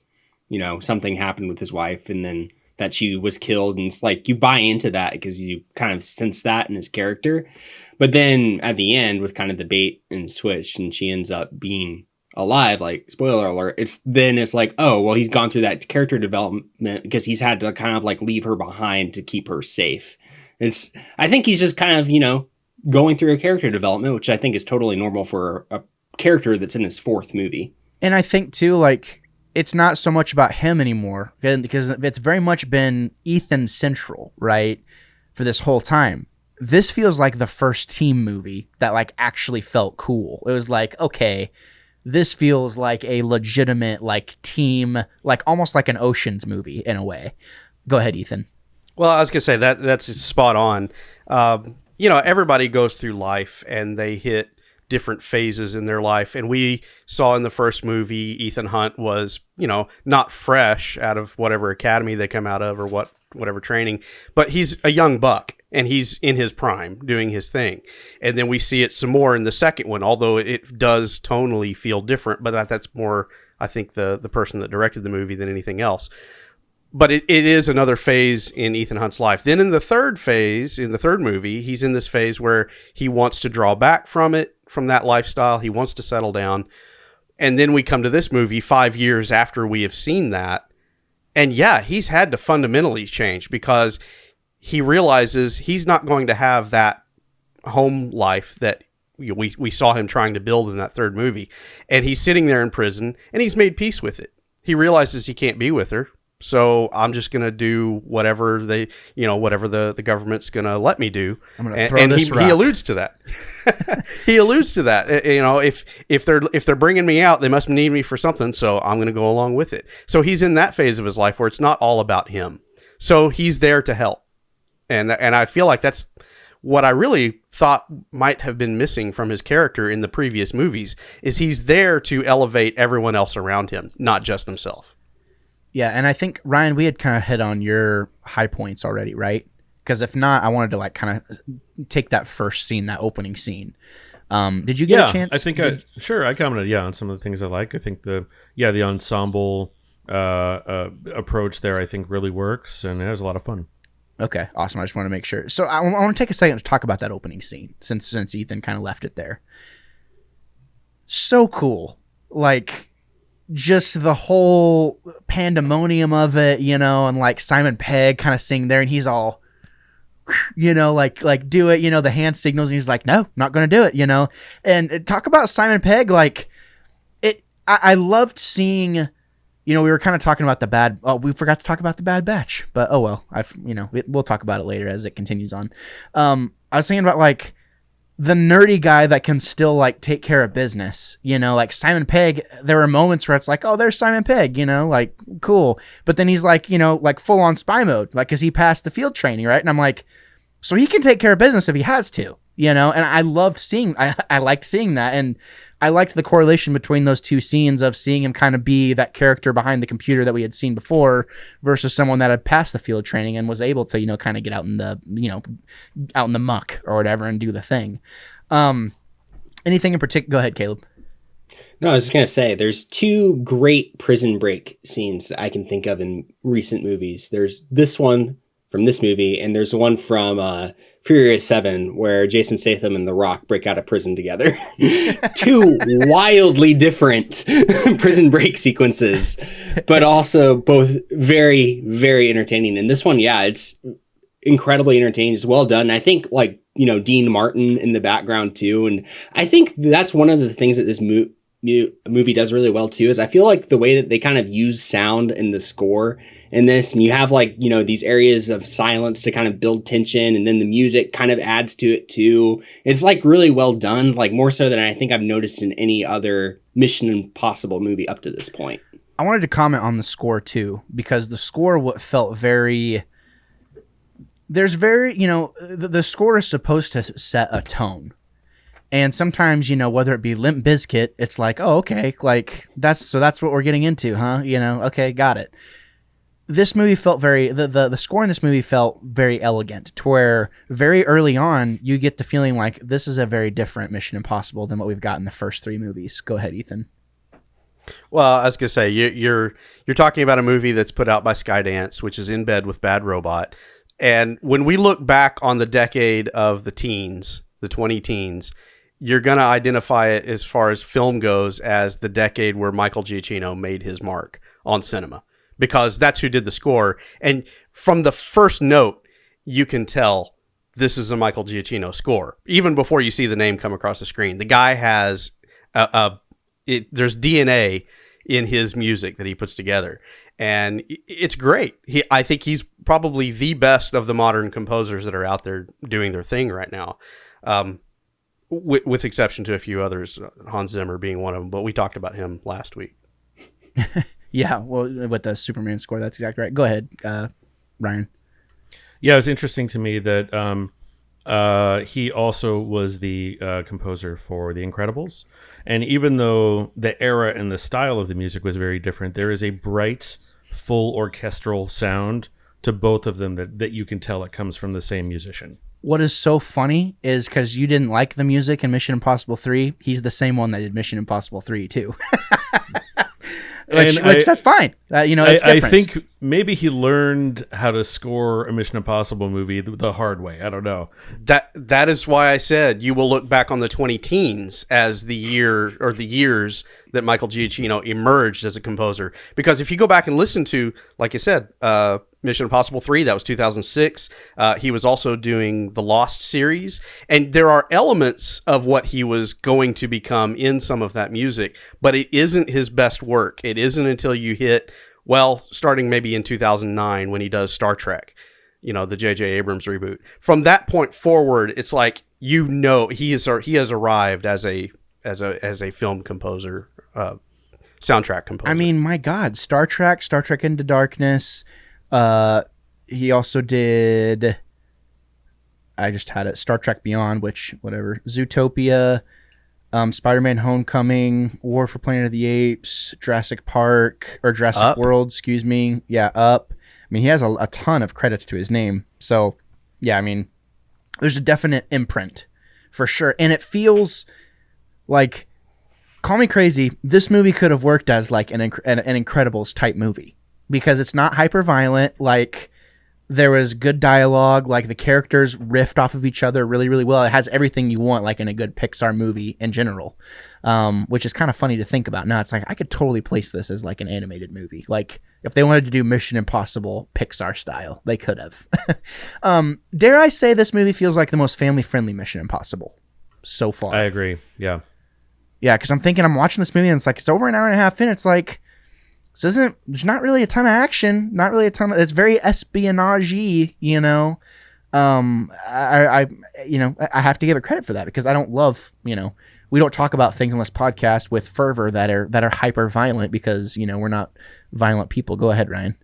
something happened with his wife and then that she was killed, and it's like you buy into that because you kind of sense that in his character. But then at the end, with kind of the bait and switch, and she ends up being alive, like spoiler alert, it's like, oh well, he's gone through that character development because he's had to kind of like leave her behind to keep her safe. I think he's just kind of going through a character development, which I think is totally normal for a character that's in his 4th movie. And I think too, like, it's not so much about him anymore because it's very much been Ethan central, right? For this whole time. This feels like the first team movie that like actually felt cool. It was like, okay, this feels like a legitimate like team, like almost like an Ocean's movie in a way. Go ahead, Ethan. Well, I was going to say that's spot on. Everybody goes through life and they hit different phases in their life. And we saw in the first movie, Ethan Hunt was, not fresh out of whatever academy they come out of or whatever training, but he's a young buck. and he's in his prime doing his thing. And then we see it some more in the second one, although it does tonally feel different, but that's more, I think, the person that directed the movie than anything else. But it is another phase in Ethan Hunt's life. Then in the third phase, in the third movie, he's in this phase where he wants to draw back from that lifestyle. He wants to settle down. And then we come to this movie 5 years after we have seen that. And yeah, he's had to fundamentally change because he realizes he's not going to have that home life that we saw him trying to build in that third movie. And he's sitting there in prison, and he's made peace with it. He realizes he can't be with her. So I'm just going to do whatever whatever the government's going to let me do. I'm going to throw this rock. He alludes to that. He alludes to that. If they're bringing me out, they must need me for something. So I'm going to go along with it. So he's in that phase of his life where it's not all about him. So he's there to help. And I feel like that's what I really thought might have been missing from his character in the previous movies is he's there to elevate everyone else around him, not just himself. Yeah, and I think, Ryan, we had kind of hit on your high points already, right? Because if not, I wanted to like kind of take that first scene, that opening scene. Did you get a chance? I think I commented on some of the things I like. I think the ensemble approach there I think really works, and it was a lot of fun. Okay, awesome. I just want to make sure. So I want to take a second to talk about that opening scene since Ethan kind of left it there. So cool. Like, just the whole pandemonium of it, and like Simon Pegg kind of sitting there and he's all, like do it, the hand signals, and he's like, no, not going to do it, and talk about Simon Pegg. Like I loved seeing, we were kind of talking about we forgot to talk about the Bad Batch, but oh well, we'll talk about it later as it continues on. I was thinking about like the nerdy guy that can still like take care of business, like Simon Pegg. There were moments where it's like, oh, there's Simon Pegg, like cool. But then he's like, like full on spy mode, like, cause he passed the field training. Right. And I'm like, so he can take care of business if he has to, and I loved seeing, I liked seeing that. And I liked the correlation between those two scenes of seeing him kind of be that character behind the computer that we had seen before versus someone that had passed the field training and was able to, kind of get out in the, out in the muck or whatever and do the thing. Anything in particular? Go ahead, Caleb. No, I was just going to say, there's two great prison break scenes that I can think of in recent movies. There's this one from this movie, and there's one from Furious 7 where Jason Statham and The Rock break out of prison together. Two wildly different prison break sequences, but also both very, very entertaining. And this one, it's incredibly entertaining. It's well done. I think Dean Martin in the background too. And I think that's one of the things that this movie does really well too, is I feel like the way that they kind of use sound in the score in this, and you have these areas of silence to kind of build tension, and then the music kind of adds to it too. It's really well done, more so than I think I've noticed in any other Mission Impossible movie up to this point. I wanted to comment on the score too, because the score felt very, the score is supposed to set a tone. And sometimes, whether it be Limp Bizkit, it's like, oh, okay, like that's what we're getting into, huh? Okay, got it. This movie felt the score in this movie felt very elegant, to where very early on you get the feeling like this is a very different Mission Impossible than what we've got in the first three movies. Go ahead, Ethan. Well, I was gonna say you're talking about a movie that's put out by Skydance, which is in bed with Bad Robot, and when we look back on the decade of the teens, the 20 teens, you're gonna identify it as far as film goes as the decade where Michael Giacchino made his mark on cinema. Because that's who did the score. And from the first note, you can tell this is a Michael Giacchino score. Even before you see the name come across the screen. The guy has there's DNA in his music that he puts together. And it's great. I think he's probably the best of the modern composers that are out there doing their thing right now. With exception to a few others, Hans Zimmer being one of them. But we talked about him last week. Yeah, well, with the Superman score, that's exactly right. Go ahead, Ryan. Yeah, it was interesting to me that he also was the composer for The Incredibles. And even though the era and the style of the music was very different, there is a bright, full orchestral sound to both of them that you can tell it comes from the same musician. What is so funny is because you didn't like the music in Mission Impossible 3, he's the same one that did Mission Impossible 3 too. which that's fine. It's I think maybe he learned how to score a Mission Impossible movie the hard way. I don't know. That is why I said you will look back on the 2010s as the year or the years that Michael Giacchino emerged as a composer. Because if you go back and listen to, like I said, Mission Impossible 3, that was 2006. He was also doing the Lost series. And there are elements of what he was going to become in some of that music, but it isn't his best work. It isn't until you hit, starting maybe in 2009 when he does Star Trek, the J.J. Abrams reboot. From that point forward, it's like, he has arrived as a film composer, soundtrack composer. I mean, my God, Star Trek Into Darkness. He also did, I just had it, Star Trek Beyond, Zootopia, Spider-Man Homecoming, War for Planet of the Apes, Jurassic World, excuse me. Yeah, Up. I mean, he has a ton of credits to his name. So, yeah, I mean, there's a definite imprint for sure. And it feels like, call me crazy, this movie could have worked as like an Incredibles type movie. Because it's not hyper violent, like there was good dialogue, like the characters riffed off of each other really, really well. It has everything you want, like in a good Pixar movie in general, which is kind of funny to think about. Now it's like I could totally place this as like an animated movie. Like if they wanted to do Mission Impossible Pixar style, they could have. Dare I say this movie feels like the most family-friendly Mission Impossible so far. I agree. Yeah. Yeah, because I'm watching this movie and it's over an hour and a half in. It's like, there's not really a ton of action, it's very espionage-y, I have to give it credit for that because I don't love, we don't talk about things on this podcast with fervor that are hyper violent because, we're not violent people. Go ahead, Ryan.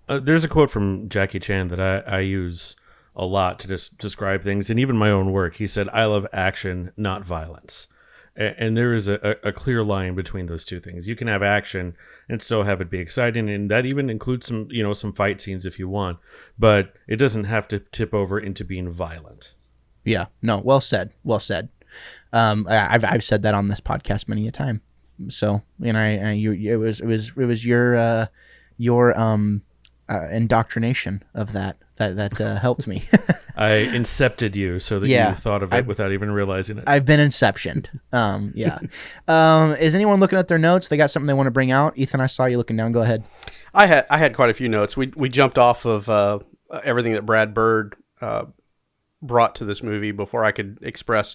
There's a quote from Jackie Chan that I use a lot to just describe things, and even my own work. He said, "I love action, not violence." And there is a clear line between those two things. You can have action and still have it be exciting, and that even includes some fight scenes if you want, but it doesn't have to tip over into being violent. Yeah, no, well said. I've said that on this podcast many a time. So, it was your indoctrination of that helped me. I incepted you so that you thought of it without even realizing it. I've been inceptioned. Yeah. Is anyone looking at their notes? They got something they want to bring out? Ethan, I saw you looking down. Go ahead. I had quite a few notes. We jumped off of everything that Brad Bird brought to this movie before I could express.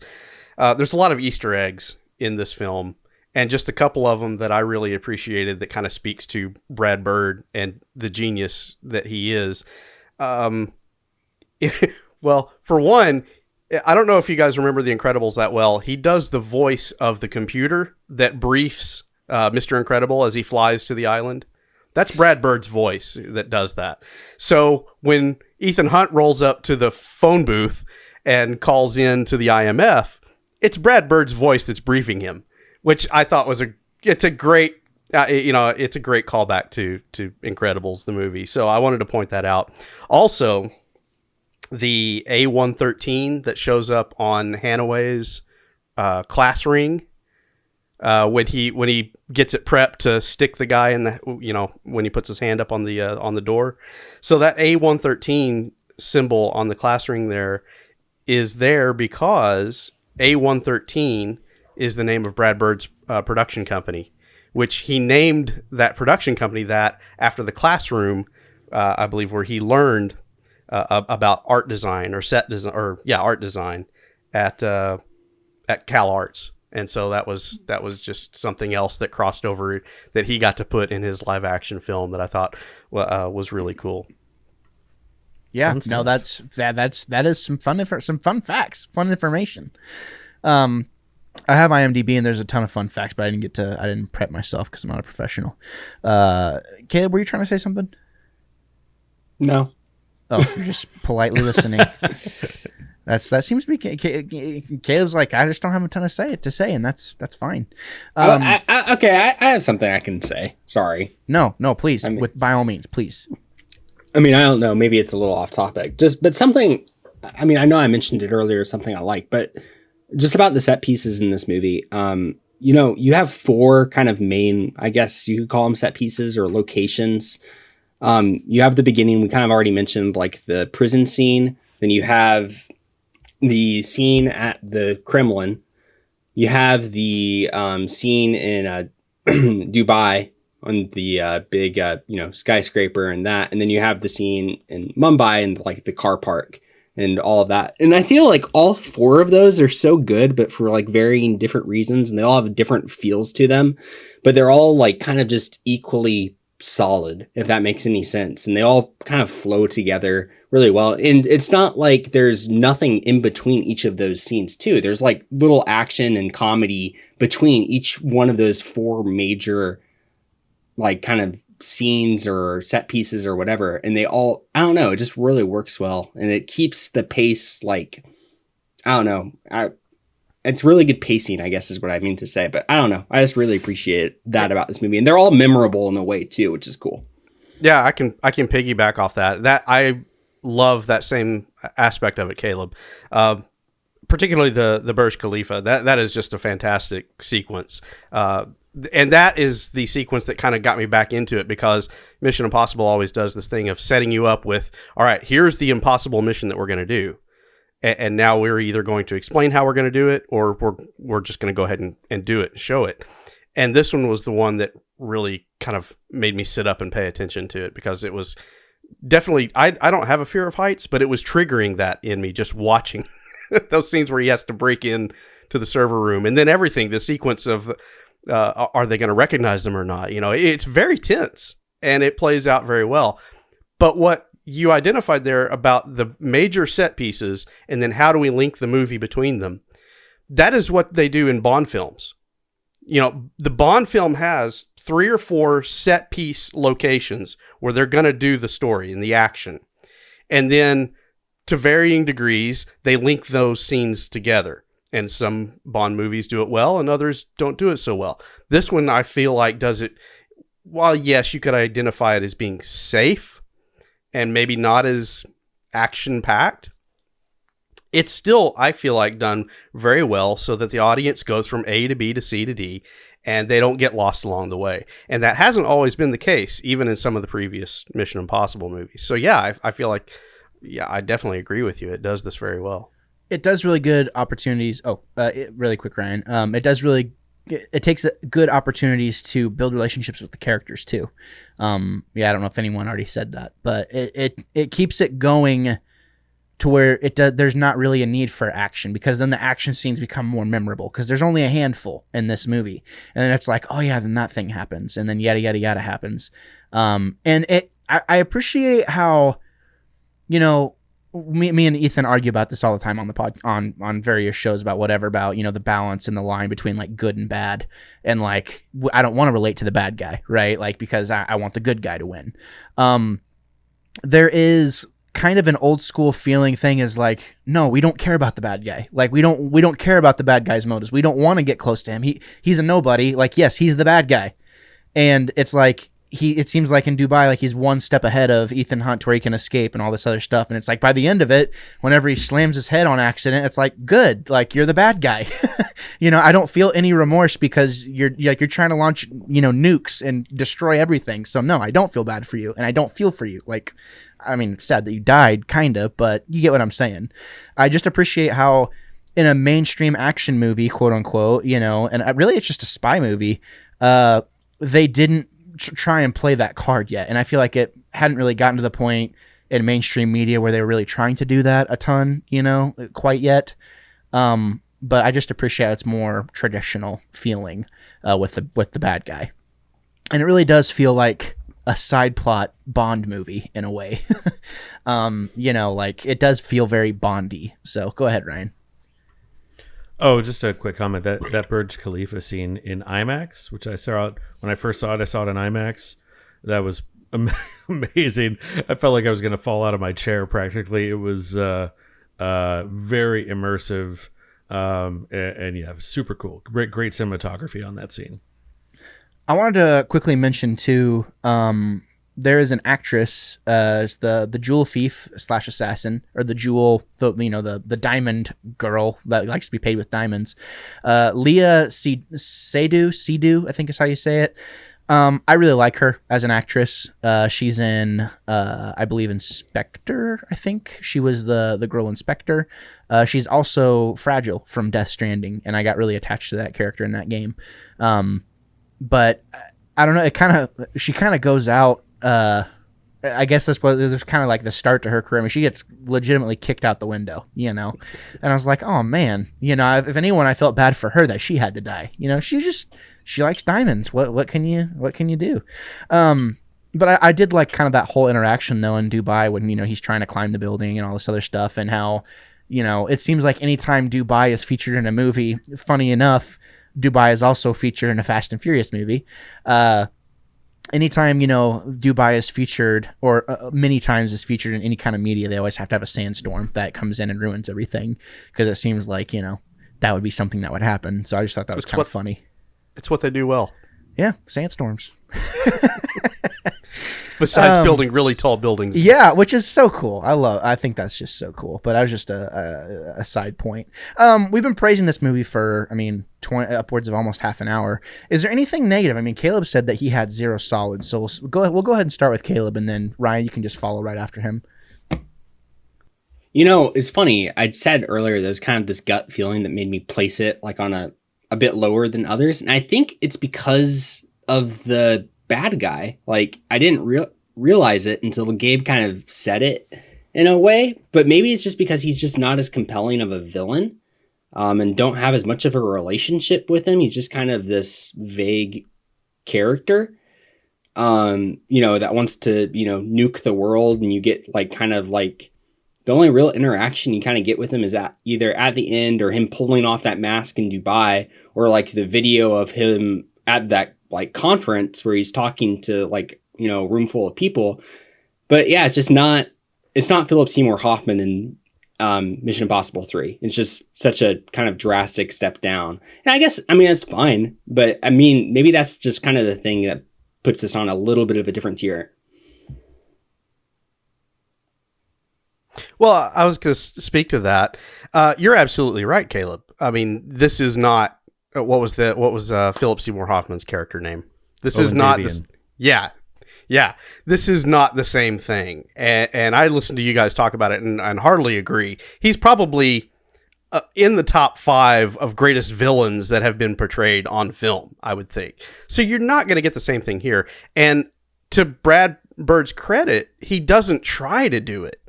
There's a lot of Easter eggs in this film, and just a couple of them that I really appreciated that kind of speaks to Brad Bird and the genius that he is. Well, for one, I don't know if you guys remember The Incredibles that well. He does the voice of the computer that briefs Mr. Incredible as he flies to the island. That's Brad Bird's voice that does that. So when Ethan Hunt rolls up to the phone booth and calls in to the IMF, it's Brad Bird's voice that's briefing him, which I thought was it's a great callback to Incredibles, the movie. So I wanted to point that out. Also, the A113 that shows up on Hanaway's class ring when he gets it prepped to stick the guy in the when he puts his hand up on the door. So that A113 symbol on the class ring there is there because A113 is the name of Brad Bird's production company, which he named that production company that after the classroom, I believe, where he learned about art design or set design art design at Cal Arts. And so that was just something else that crossed over that he got to put in his live action film that I thought was really cool. Yeah, no, that is some fun facts, fun information. I have IMDb and there's a ton of fun facts, but I didn't prep myself because I'm not a professional. Caleb, were you trying to say something? No. Oh, you're just politely listening. That seems to be Caleb's like, I just don't have a ton to say, and that's fine. I have something I can say. Sorry. No, please. By all means, please. I mean, I don't know. Maybe it's a little off topic. But something. I mean, I know I mentioned it earlier. Something I like, but just about the set pieces in this movie. You have four kind of main. I guess you could call them set pieces or locations. You have the beginning. We kind of already mentioned like the prison scene. Then you have the scene at the Kremlin. You have the scene in Dubai on the big skyscraper and that, and then you have the scene in Mumbai and like the car park and all of that. And I feel like all four of those are so good, but for like varying different reasons, and they all have different feels to them, but they're all like kind of just equally solid, if that makes any sense. And they all kind of flow together really well. And it's not like there's nothing in between each of those scenes too. There's like little action and comedy between each one of those four major like kind of scenes or set pieces or whatever. And they all, I don't know, it just really works well. And it keeps the pace like, I don't know. It's really good pacing, I guess is what I mean to say. But I don't know. I just really appreciate that about this movie. And they're all memorable in a way too, which is cool. Yeah, I can piggyback off that. That I love that same aspect of it, Caleb. Particularly the Burj Khalifa. That is just a fantastic sequence. And that is the sequence that kind of got me back into it, because Mission Impossible always does this thing of setting you up with, all right, here's the impossible mission that we're going to do. And now we're either going to explain how we're going to do it, or we're just going to go ahead and do it and show it. And this one was the one that really kind of made me sit up and pay attention to it, because it was definitely, I don't have a fear of heights, but it was triggering that in me just watching those scenes where he has to break in to the server room, and then everything, the sequence of are they going to recognize them or not? You know, it's very tense and it plays out very well. But what you identified there about the major set pieces and then how do we link the movie between them, that is what they do in Bond films. You know, the Bond film has 3 or 4 set piece locations where they're going to do the story and the action. And then to varying degrees, they link those scenes together. And some Bond movies do it well and others don't do it so well. This one, I feel like, does it, while yes, you could identify it as being safe and maybe not as action-packed, it's still, I feel like, done very well so that the audience goes from A to B to C to D and they don't get lost along the way. And that hasn't always been the case, even in some of the previous Mission Impossible movies. So yeah, I feel like, yeah, I definitely agree with you. It does this very well. It does really good opportunities. Really quick, Ryan. It takes good opportunities to build relationships with the characters too. I don't know if anyone already said that, but it keeps it going to where there's not really a need for action, because then the action scenes become more memorable, because there's only a handful in this movie, and then it's like, oh yeah, then that thing happens, and then yada yada yada happens. I appreciate how, you know, me and Ethan argue about this all the time on the pod, on various shows about the balance and the line between like good and bad, and like I don't want to relate to the bad guy, right? Like, because I want the good guy to win. There is kind of an old school feeling thing is like, no, we don't care about the bad guy. Like we don't care about the bad guy's motives. We don't want to get close to him. He's a nobody. Like, yes, he's the bad guy, and it's like, it seems like in Dubai, like he's one step ahead of Ethan Hunt where he can escape and all this other stuff. And it's like by the end of it, whenever he slams his head on accident, it's like, good, like you're the bad guy. I don't feel any remorse because you're trying to launch, nukes and destroy everything. So no, I don't feel bad for you, and I don't feel for you. Like, I mean, it's sad that you died, kind of, but you get what I'm saying. I just appreciate how in a mainstream action movie, quote unquote, and really it's just a spy movie, they didn't try and play that card yet, and I feel like it hadn't really gotten to the point in mainstream media where they were really trying to do that a ton, quite yet. But I just appreciate it's more traditional feeling with the bad guy, and it really does feel like a side plot Bond movie in a way. Like it does feel very Bondy. So go ahead, Ryan. Oh, just a quick comment. That Burj Khalifa scene in IMAX, which I saw when I first saw it, I saw it in IMAX. That was amazing. I felt like I was going to fall out of my chair practically. It was very immersive, and yeah, super cool. Great cinematography on that scene. I wanted to quickly mention too, there is an actress, it's the jewel thief slash assassin, or the jewel, the diamond girl that likes to be paid with diamonds. Leah Seydoux, I think is how you say it. I really like her as an actress. She's in, I believe, Inspector. I think she was the girl Inspector. She's also Fragile from Death Stranding, and I got really attached to that character in that game. But I don't know. She kind of goes out. I guess this was kind of like the start to her career. I mean, she gets legitimately kicked out the window, and I was like, oh man, if anyone, I felt bad for her that she had to die. She likes diamonds. What can you do? But I did like kind of that whole interaction though in Dubai when he's trying to climb the building and all this other stuff, and how it seems like anytime Dubai is featured in a movie, funny enough, Dubai is also featured in a Fast and Furious movie. Anytime Dubai is featured, or many times is featured in any kind of media, they always have to have a sandstorm that comes in and ruins everything, because it seems like that would be something that would happen. So I just thought that was kind of funny. It's what they do well. Yeah, sandstorms. Besides building really tall buildings. Yeah, which is so cool. I think that's just so cool. But that was just a side point. We've been praising this movie for, upwards of almost half an hour. Is there anything negative? Caleb said that he had 0 solids. So we'll go ahead and start with Caleb, and then Ryan, you can just follow right after him. It's funny. I'd said earlier there's kind of this gut feeling that made me place it like on a bit lower than others. And I think it's because of the bad guy. Like, I didn't realize it until Gabe kind of said it in a way, but maybe it's just because he's just not as compelling of a villain, and don't have as much of a relationship with him. He's just kind of this vague character, that wants to, nuke the world, and you get like kind of like the only real interaction you kind of get with him is either at the end, or him pulling off that mask in Dubai, or like the video of him at that like conference where he's talking to like, room full of people. But yeah, it's not Philip Seymour Hoffman in Mission Impossible 3. It's just such a kind of drastic step down. And I guess, that's fine. But maybe that's just kind of the thing that puts us on a little bit of a different tier. Well, I was going to speak to that. You're absolutely right, Caleb. This is not what was Philip Seymour Hoffman's character name? This is not this. Yeah. This is not the same thing. And I listened to you guys talk about it and hardly agree. He's probably in the top 5 of greatest villains that have been portrayed on film, I would think. So you're not going to get the same thing here. And to Brad Bird's credit, he doesn't try to do it.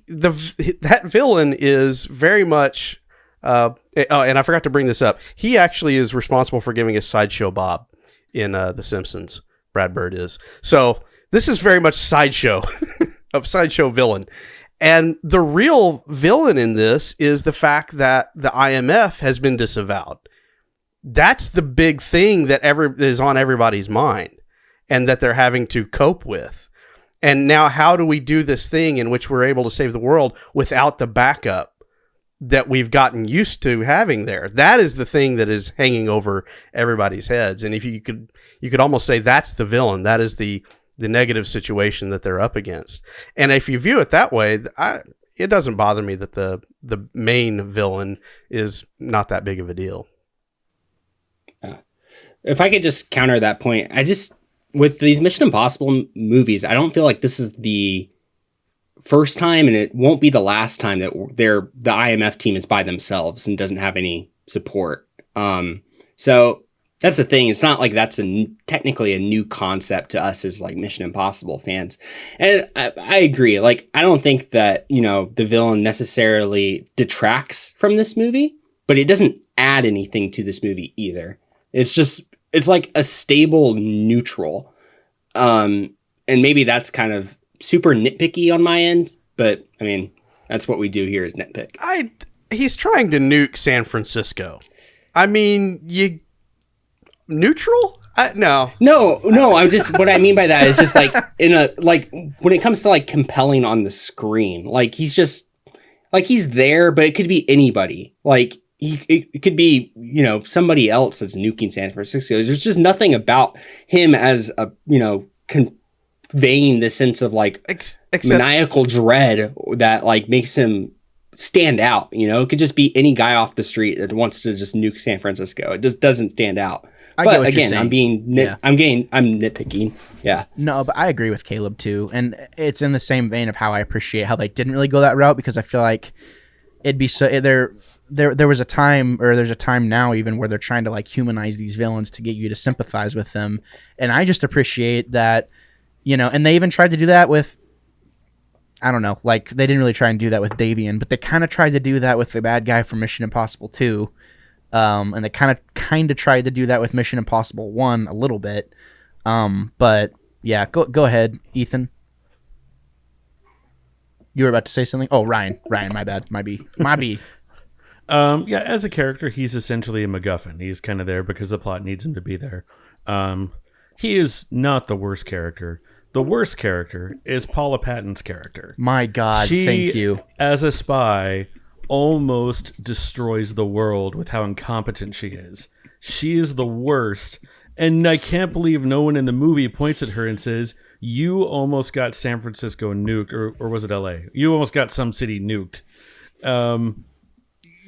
That villain is very much, and I forgot to bring this up. He actually is responsible for giving us Sideshow Bob in The Simpsons. Brad Bird is. So this is very much sideshow villain. And the real villain in this is the fact that the IMF has been disavowed. That's the big thing that is on everybody's mind, and that they're having to cope with. And now how do we do this thing in which we're able to save the world without the backup that we've gotten used to having there? That is the thing that is hanging over everybody's heads. And if you could almost say that's the villain. That is the negative situation that they're up against. And if you view it that way, it doesn't bother me that the main villain is not that big of a deal. If I could just counter that point, with these Mission Impossible movies, I don't feel like this is the first time, and it won't be the last time that the IMF team is by themselves and doesn't have any support. So that's the thing. It's not like that's technically a new concept to us as like Mission Impossible fans. And I agree. Like, I don't think that, the villain necessarily detracts from this movie, but it doesn't add anything to this movie either. It's like a stable neutral. And maybe that's kind of super nitpicky on my end, but that's what we do here is nitpick. He's trying to nuke San Francisco. Neutral? No. I'm just, what I mean by that is just like when it comes to like compelling on the screen, like he's just like, he's there, but it could be anybody. Like it could be, somebody else that's nuking San Francisco. There's just nothing about him as a, conveying this sense of like maniacal dread that like makes him stand out. You know, it could just be any guy off the street that wants to just nuke San Francisco. It just doesn't stand out. But again, I'm nitpicking. Yeah. No, but I agree with Caleb too, and it's in the same vein of how I appreciate how they didn't really go that route, because I feel like it'd be so there was a time, or there's a time now even, where they're trying to like humanize these villains to get you to sympathize with them, and I just appreciate that, you know. And they even tried to do that with, I don't know, like they didn't really try and do that with Davian, but they kind of tried to do that with the bad guy from Mission Impossible 2. And they kind of tried to do that with Mission Impossible 1 a little bit. But yeah, go ahead, Ethan. You were about to say something? Oh, Ryan, my bad. My B. Yeah, as a character, he's essentially a MacGuffin. He's kind of there because the plot needs him to be there. He is not the worst character. The worst character is Paula Patton's character. My God, thank you. As a spy, almost destroys the world with how incompetent she is. She is the worst, and I can't believe no one in the movie points at her and says, you almost got San Francisco nuked, or was it LA? You almost got some city nuked.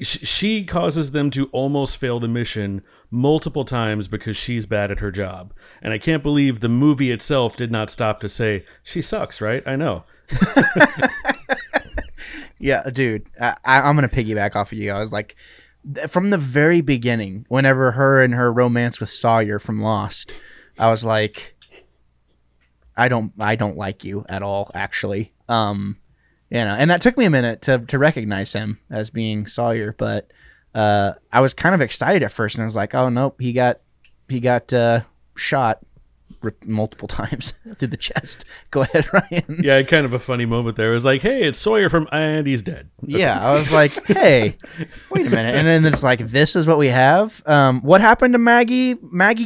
She causes them to almost fail the mission multiple times because she's bad at her job. And I can't believe the movie itself did not stop to say, she sucks, right? I know. Yeah, dude, I'm going to piggyback off of you. I was like, from the very beginning, whenever her and her romance with Sawyer from Lost, I was like, I don't like you at all, actually. You know, and that took me a minute to recognize him as being Sawyer, but I was kind of excited at first, and I was like, oh, nope, he got shot multiple times through the chest. Go ahead, Ryan. Yeah, kind of a funny moment there. It was like, hey, it's Sawyer from And He's Dead. Yeah, I was like, hey, wait a minute. And then it's like, this is what we have? What happened to Maggie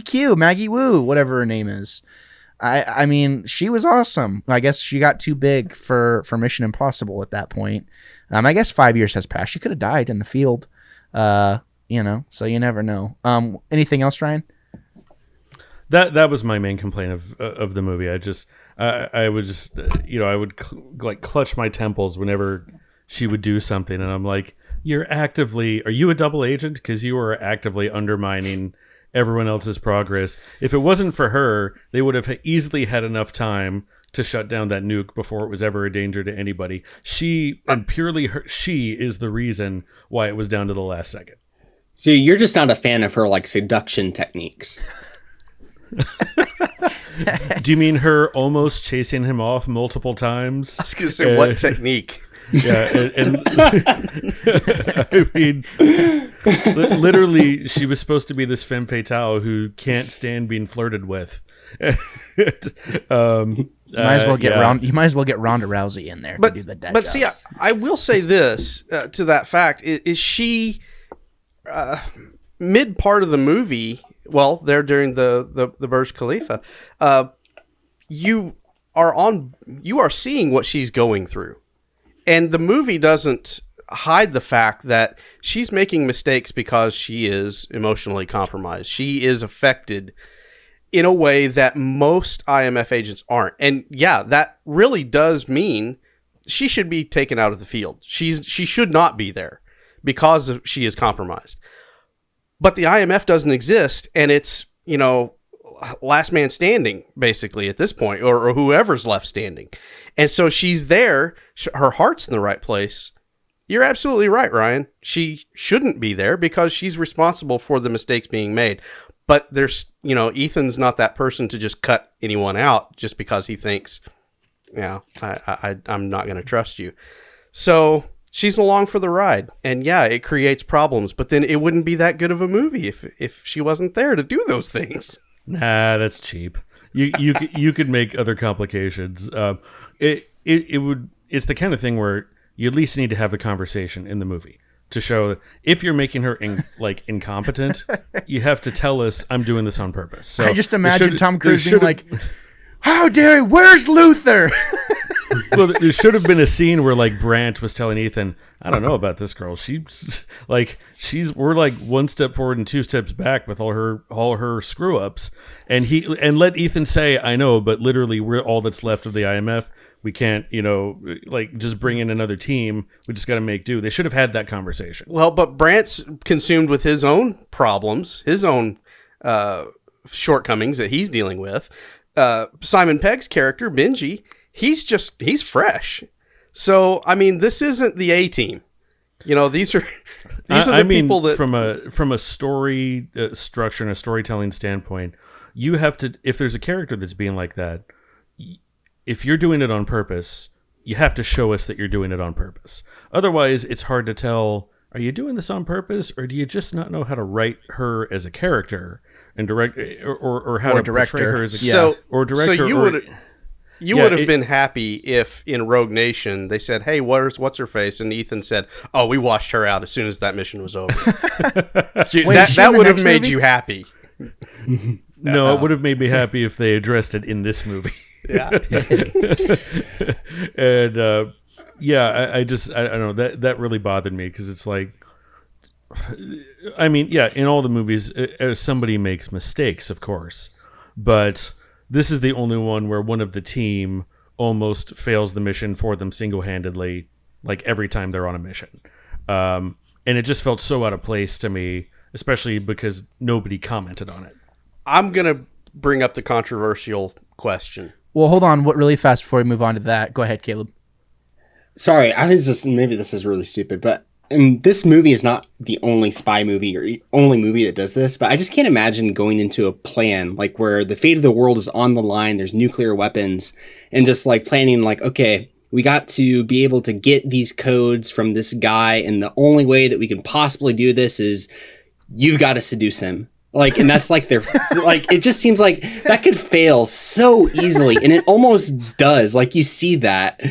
Q, Maggie Wu, whatever her name is? I mean, she was awesome. I guess she got too big for Mission Impossible at that point. I guess 5 years has passed. She could have died in the field, you know, so you never know. Anything else, Ryan? That was my main complaint of the movie. I would just I would like clutch my temples whenever she would do something, and I'm like, are you a double agent? Because you are actively undermining everyone else's progress. If it wasn't for her, they would have easily had enough time to shut down that nuke before it was ever a danger to anybody. She is the reason why it was down to the last second. So you're just not a fan of her like seduction techniques. Do you mean her almost chasing him off multiple times? I was going to say, what technique? Yeah, and I mean, literally, she was supposed to be this femme fatale who can't stand being flirted with. You might as well get Ronda Rousey in there to do the dead job. See, I will say this to that fact: is she mid part of the movie? Well, there during the Burj Khalifa, you are seeing what she's going through. And the movie doesn't hide the fact that she's making mistakes because she is emotionally compromised. She is affected in a way that most IMF agents aren't. And yeah, that really does mean she should be taken out of the field. She should not be there because she is compromised. But the IMF doesn't exist, and it's, last man standing, basically, at this point, or whoever's left standing. And so she's there. Her heart's in the right place. You're absolutely right, Ryan. She shouldn't be there because she's responsible for the mistakes being made. But there's, Ethan's not that person to just cut anyone out just because he thinks, I'm not going to trust you. So she's along for the ride. And yeah, it creates problems. But then it wouldn't be that good of a movie if she wasn't there to do those things. Nah, that's cheap. You could make other complications. It's the kind of thing where you at least need to have the conversation in the movie to show that if you're making her incompetent, you have to tell us I'm doing this on purpose. So I just imagine Tom Cruise being like, "How dare you? Where's Luther?" Well, there should have been a scene where like Brant was telling Ethan, I don't know about this girl. We're like one step forward and two steps back with all her screw ups. And let Ethan say, I know, but literally we're all that's left of the IMF. We can't, like just bring in another team. We just got to make do. They should have had that conversation. Well, but Brant's consumed with his own problems, his own shortcomings that he's dealing with. Simon Pegg's character, Benji, he's fresh. So, I mean, this isn't the A team. These are the people that from a story structure and a storytelling standpoint, you have to, if there's a character that's being like that, if you're doing it on purpose, you have to show us that you're doing it on purpose. Otherwise, it's hard to tell, are you doing this on purpose, or do you just not know how to write her as a character and direct, or how to portray her as a director? So you would have been happy if in Rogue Nation they said, "Hey, what's her face?" and Ethan said, "Oh, we washed her out as soon as that mission was over." That would have made you happy. No, it would have made me happy if they addressed it in this movie. Yeah. And I don't know, that really bothered me, because it's like, I mean, yeah, in all the movies somebody makes mistakes, of course, but this is the only one where one of the team almost fails the mission for them single-handedly, like every time they're on a mission. And it just felt so out of place to me, especially because nobody commented on it. I'm going to bring up the controversial question. Well, hold on. Really fast before we move on to that. Go ahead, Caleb. Sorry, maybe this is really stupid, but this movie is not the only spy movie or only movie that does this, but I just can't imagine going into a plan like where the fate of the world is on the line, there's nuclear weapons, and just like planning like, okay, we got to be able to get these codes from this guy, and the only way that we can possibly do this is you've got to seduce him. Like, and that's like like, it just seems like that could fail so easily, and it almost does. Like, you see that.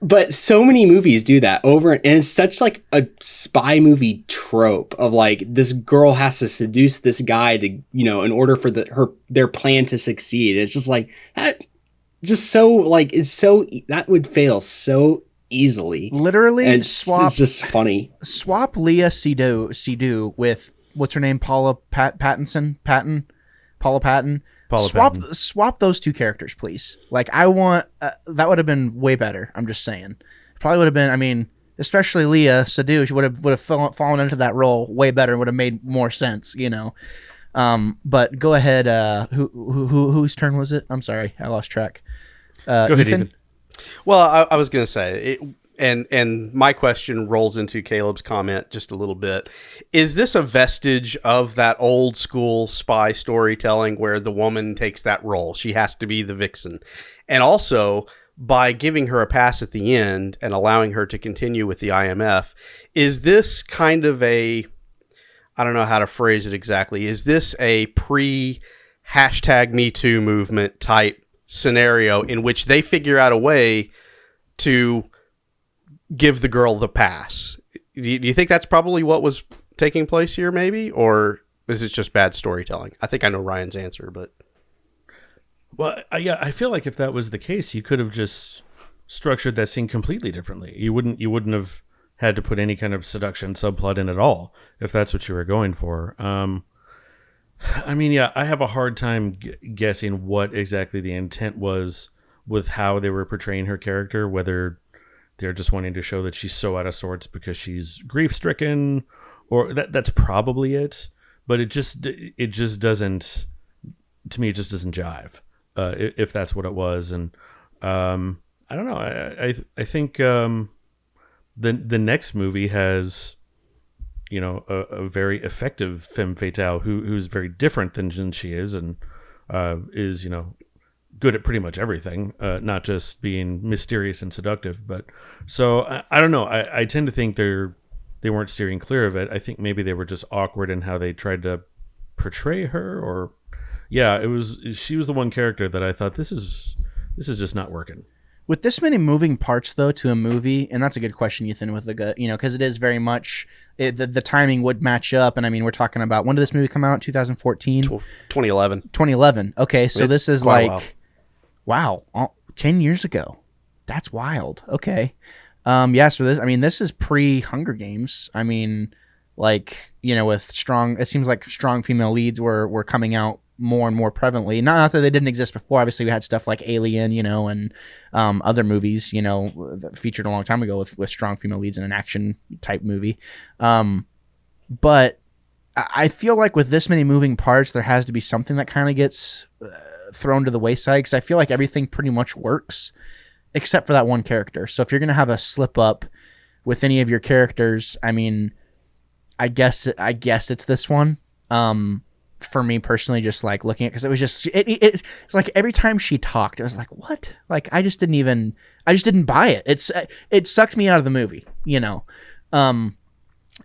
But so many movies do that over, and it's such like a spy movie trope of like this girl has to seduce this guy to, in order for their plan to succeed. It's just like that, just so like that would fail so easily. Literally, and it's just funny. Swap Leah Seydoux with what's her name, Paula Patton. Swap those two characters, please. Like, I want that would have been way better. I'm just saying, probably would have been. I mean, especially Leah Seydoux, she would have fallen into that role way better. Would have made more sense, But go ahead. Whose turn was it? I'm sorry, I lost track. Go ahead, Ethan. Well, I was going to say, and my question rolls into Caleb's comment just a little bit. Is this a vestige of that old school spy storytelling where the woman takes that role? She has to be the vixen. And also, by giving her a pass at the end and allowing her to continue with the IMF, is this kind of I don't know how to phrase it exactly. Is this a #MeToo movement type scenario in which they figure out a way to give the girl the pass? Do you think that's probably what was taking place here, maybe? Or is it just bad storytelling? I think I know Ryan's answer, but... Well, yeah, I feel like if that was the case, you could have just structured that scene completely differently. You wouldn't have had to put any kind of seduction subplot in at all, if that's what you were going for. I mean, yeah, I have a hard time guessing what exactly the intent was with how they were portraying her character, whether they're just wanting to show that she's so out of sorts because she's grief-stricken, or that's probably it. But it just doesn't, to me, it just doesn't jive, if that's what it was. And I don't know. I think the next movie has, a very effective femme fatale who's very different than she is, and is, good at pretty much everything, not just being mysterious and seductive. But so I don't know. I tend to think they weren't steering clear of it. I think maybe they were just awkward in how they tried to portray her, or she was the one character that I thought this is just not working. With this many moving parts, though, to a movie, and that's a good question, Ethan, with because it is very much the timing would match up. And I mean, we're talking about, when did this movie come out? 2014, 2011. 2011. Okay, so this is like, wow, 10 years ago. That's wild. Okay. Yeah, so this is pre-Hunger Games. I mean, like, with it seems like strong female leads were coming out more and more prevalently. Not that they didn't exist before. Obviously, we had stuff like Alien, and other movies, that featured a long time ago with strong female leads in an action type movie. But I feel like with this many moving parts, there has to be something that kind of gets thrown to the wayside, because I feel like everything pretty much works except for that one character. So if you're going to have a slip up with any of your characters, I mean, I guess it's this one. For me personally, just like looking at, because it was just it's like every time she talked, I was like, what? Like I just didn't buy it. It sucked me out of the movie,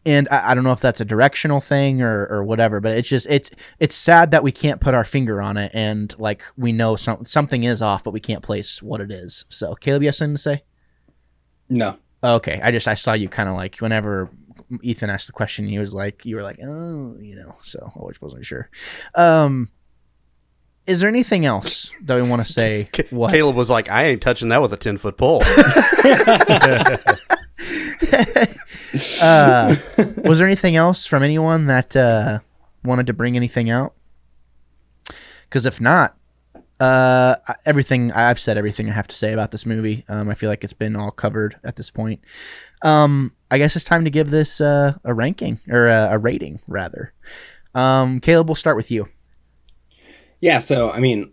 and I don't know if that's a directional thing or whatever, but it's sad that we can't put our finger on it, and like we know something is off, but we can't place what it is. So Caleb, you have something to say? No. Okay, I saw you kind of like whenever Ethan asked the question, you were like, oh, so I wasn't sure. Is there anything else that we want to say? What? Caleb was like, I ain't touching that with a 10-foot pole. Was there anything else from anyone that wanted to bring anything out? Because if not, I've said everything I have to say about this movie. I feel like it's been all covered at this point. I guess it's time to give this a ranking, or a rating rather. Caleb, we'll start with you. Yeah, so I mean,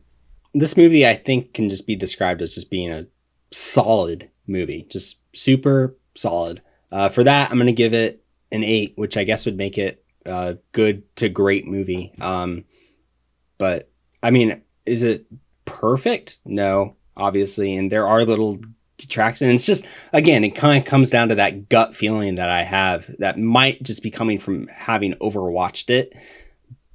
this movie I think can just be described as just being a solid movie, just super solid. For that, I'm going to give it an 8, which I guess would make it a good to great movie. But I mean, is it perfect? No, obviously. And there are little detracts. And it's just, again, it kind of comes down to that gut feeling that I have that might just be coming from having overwatched it.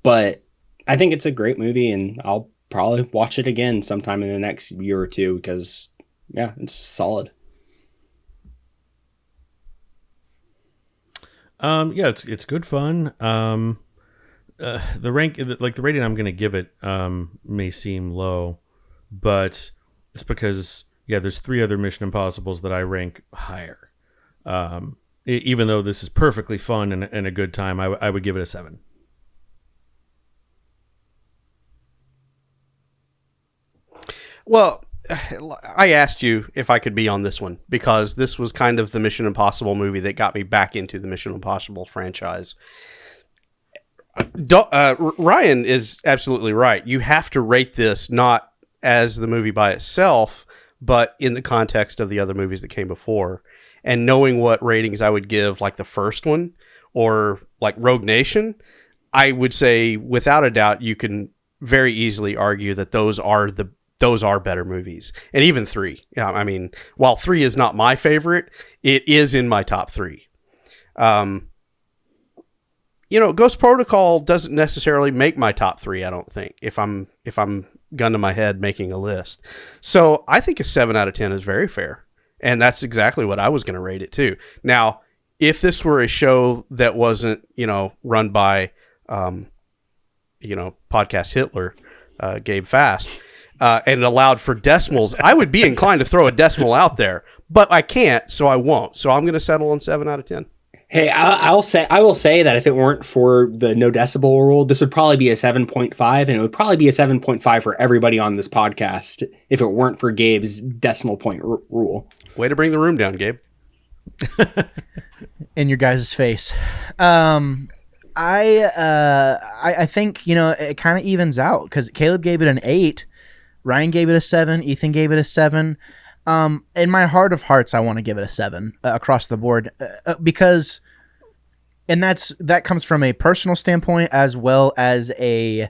But I think it's a great movie, and I'll probably watch it again sometime in the next year or two because, yeah, it's solid. Yeah, it's good fun. The rating I'm going to give it may seem low, but it's because there's 3 other Mission Impossibles that I rank higher. Even though this is perfectly fun and a good time, I would give it a 7. Well, I asked you if I could be on this one because this was kind of the Mission Impossible movie that got me back into the Mission Impossible franchise. Ryan is absolutely right. You have to rate this not as the movie by itself, but in the context of the other movies that came before. And knowing what ratings I would give like the first one or like Rogue Nation, I would say without a doubt you can very easily argue that those are better movies. And even 3. Yeah, I mean, while 3 is not my favorite, it is in my top 3. Ghost Protocol doesn't necessarily make my top 3, I don't think, if I'm gun to my head making a list. So I think a 7 out of 10 is very fair. And that's exactly what I was going to rate it too. Now, if this were a show that wasn't, run by, Podcast Hitler, Gabe Fast, and allowed for decimals, I would be inclined to throw a decimal out there, but I can't, so I won't. So I'm going to settle on 7 out of 10. Hey, I will say that if it weren't for the no decibel rule, this would probably be a 7.5, and it would probably be a 7.5 for everybody on this podcast if it weren't for Gabe's decimal point rule. Way to bring the room down, Gabe. In your guys' face. I think, it kind of evens out because Caleb gave it an 8, Ryan gave it a 7, Ethan gave it a 7. In my heart of hearts, I want to give it a 7 across the board because, and that comes from a personal standpoint as well as a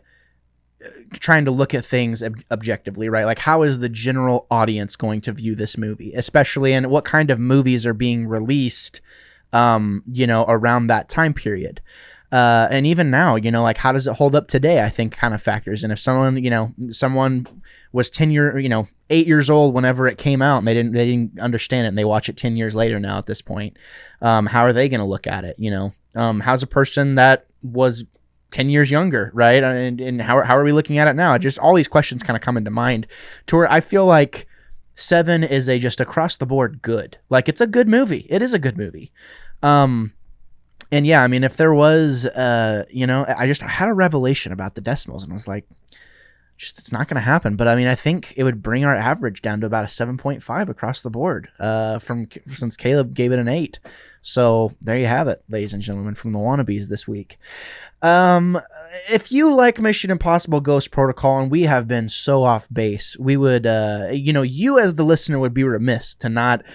trying to look at things objectively, right? Like, how is the general audience going to view this movie, especially in what kind of movies are being released, around that time period. And even now, like, how does it hold up today? I think kind of factors. And if someone was 8 years old whenever it came out and they didn't understand it and they watch it 10 years later now at this point, how are they going to look at it? How's a person that was 10 years younger, right? And how are we looking at it now? Just all these questions kind of come into mind to where I feel like 7 is a just across the board good. Like, it's a good movie. It is a good movie. And yeah, I mean, if there was, I had a revelation about the decimals, and I was like, it's not going to happen. But I mean, I think it would bring our average down to about a 7.5 across the board, since Caleb gave it an 8. So there you have it, ladies and gentlemen, from the Wannabes this week. If you like Mission Impossible Ghost Protocol, and we have been so off base, we would, you as the listener would be remiss to not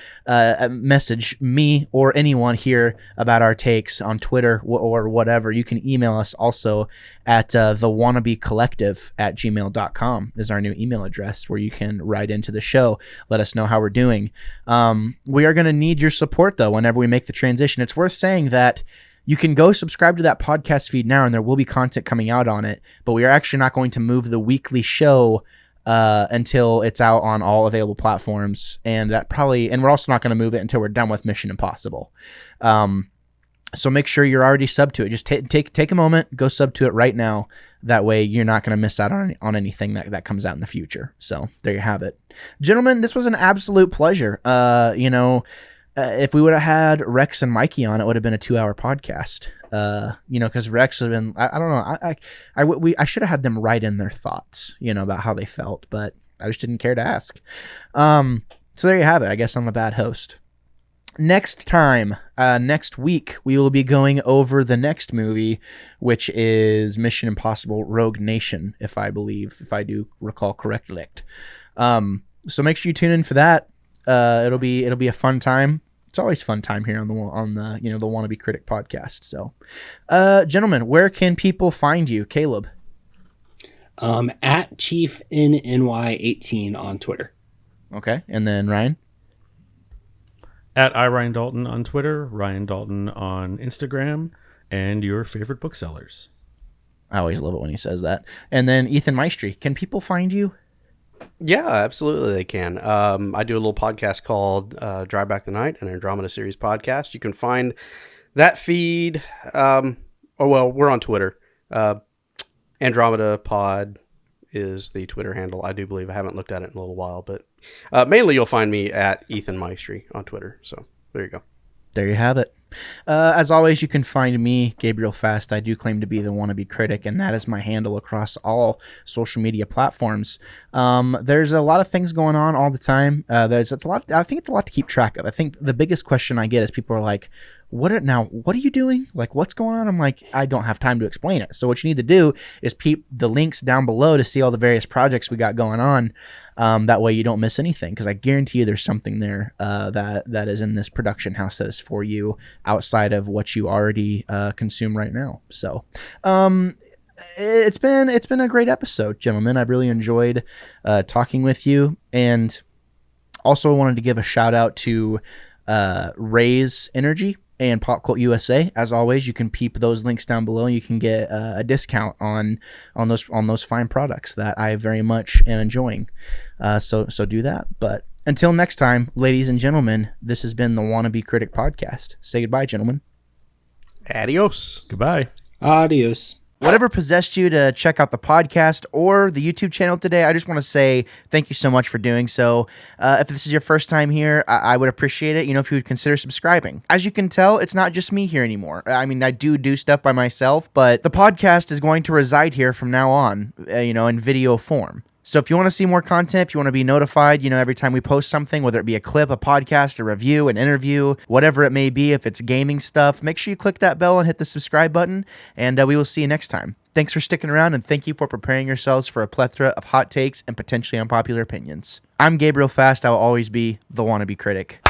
message me or anyone here about our takes on Twitter or whatever. You can email us also at thewannabecollective@gmail.com is our new email address, where you can write into the show, let us know how we're doing. We are going to need your support, though, whenever we make the transition. It's worth saying that you can go subscribe to that podcast feed now, and there will be content coming out on it, but we are actually not going to move the weekly show until it's out on all available platforms, and we're also not going to move it until we're done with Mission Impossible. So make sure you're already sub to it. Just take a moment, go sub to it right now. That way you're not going to miss out on anything that comes out in the future. So there you have it. Gentlemen, this was an absolute pleasure. If we would have had Rex and Mikey on, it would have been a 2-hour podcast. Because Rex would have been, I don't know, I should have had them write in their thoughts, about how they felt, but I just didn't care to ask. So there you have it. I guess I'm a bad host. Next week, we will be going over the next movie, which is Mission Impossible Rogue Nation, if I do recall correctly. So make sure you tune in for that. It'll be a fun time. It's always fun time here on the the Wannabe Critic podcast. So, gentlemen, where can people find you? Caleb, at ChiefNNY18 on Twitter. Okay, and then Ryan. At Ryan Dalton on Twitter, Ryan Dalton on Instagram, and your favorite booksellers. I always love it when he says that. And then Ethan Maestri, can people find you? Yeah, absolutely they can. I do a little podcast called Drive Back the Night, an Andromeda series podcast. You can find that feed. We're on Twitter. Andromeda Pod is the Twitter handle, I do believe. I haven't looked at it in a little while, but mainly you'll find me at Ethan Maestri on Twitter. So there you go. There you have it. As always, you can find me, Gabriel Fast. I do claim to be the Wannabe Critic, and that is my handle across all social media platforms. There's a lot of things going on all the time. I think it's a lot to keep track of. I think the biggest question I get is people are like, what are you doing? Like, what's going on? I'm like, I don't have time to explain it. So what you need to do is peep the links down below to see all the various projects we got going on. That way you don't miss anything, because I guarantee you there's something there that is in this production house that is for you outside of what you already consume right now. So it's been a great episode, gentlemen. I've really enjoyed talking with you, and also wanted to give a shout out to Ray's Energy and Pop Cult USA. As always, you can peep those links down below, and you can get a discount on those fine products that I very much am enjoying. So do that. But until next time, ladies and gentlemen, this has been the Wannabe Critic Podcast. Say goodbye, gentlemen. Adios. Goodbye. Adios. Whatever possessed you to check out the podcast or the YouTube channel today, I just want to say thank you so much for doing so. If this is your first time here, I would appreciate it, if you would consider subscribing. As you can tell, it's not just me here anymore. I mean, I do stuff by myself, but the podcast is going to reside here from now on, in video form. So if you want to see more content, if you want to be notified, every time we post something, whether it be a clip, a podcast, a review, an interview, whatever it may be, if it's gaming stuff, make sure you click that bell and hit the subscribe button, and we will see you next time. Thanks for sticking around, and thank you for preparing yourselves for a plethora of hot takes and potentially unpopular opinions. I'm Gabriel Fast. I will always be the Wannabe Critic.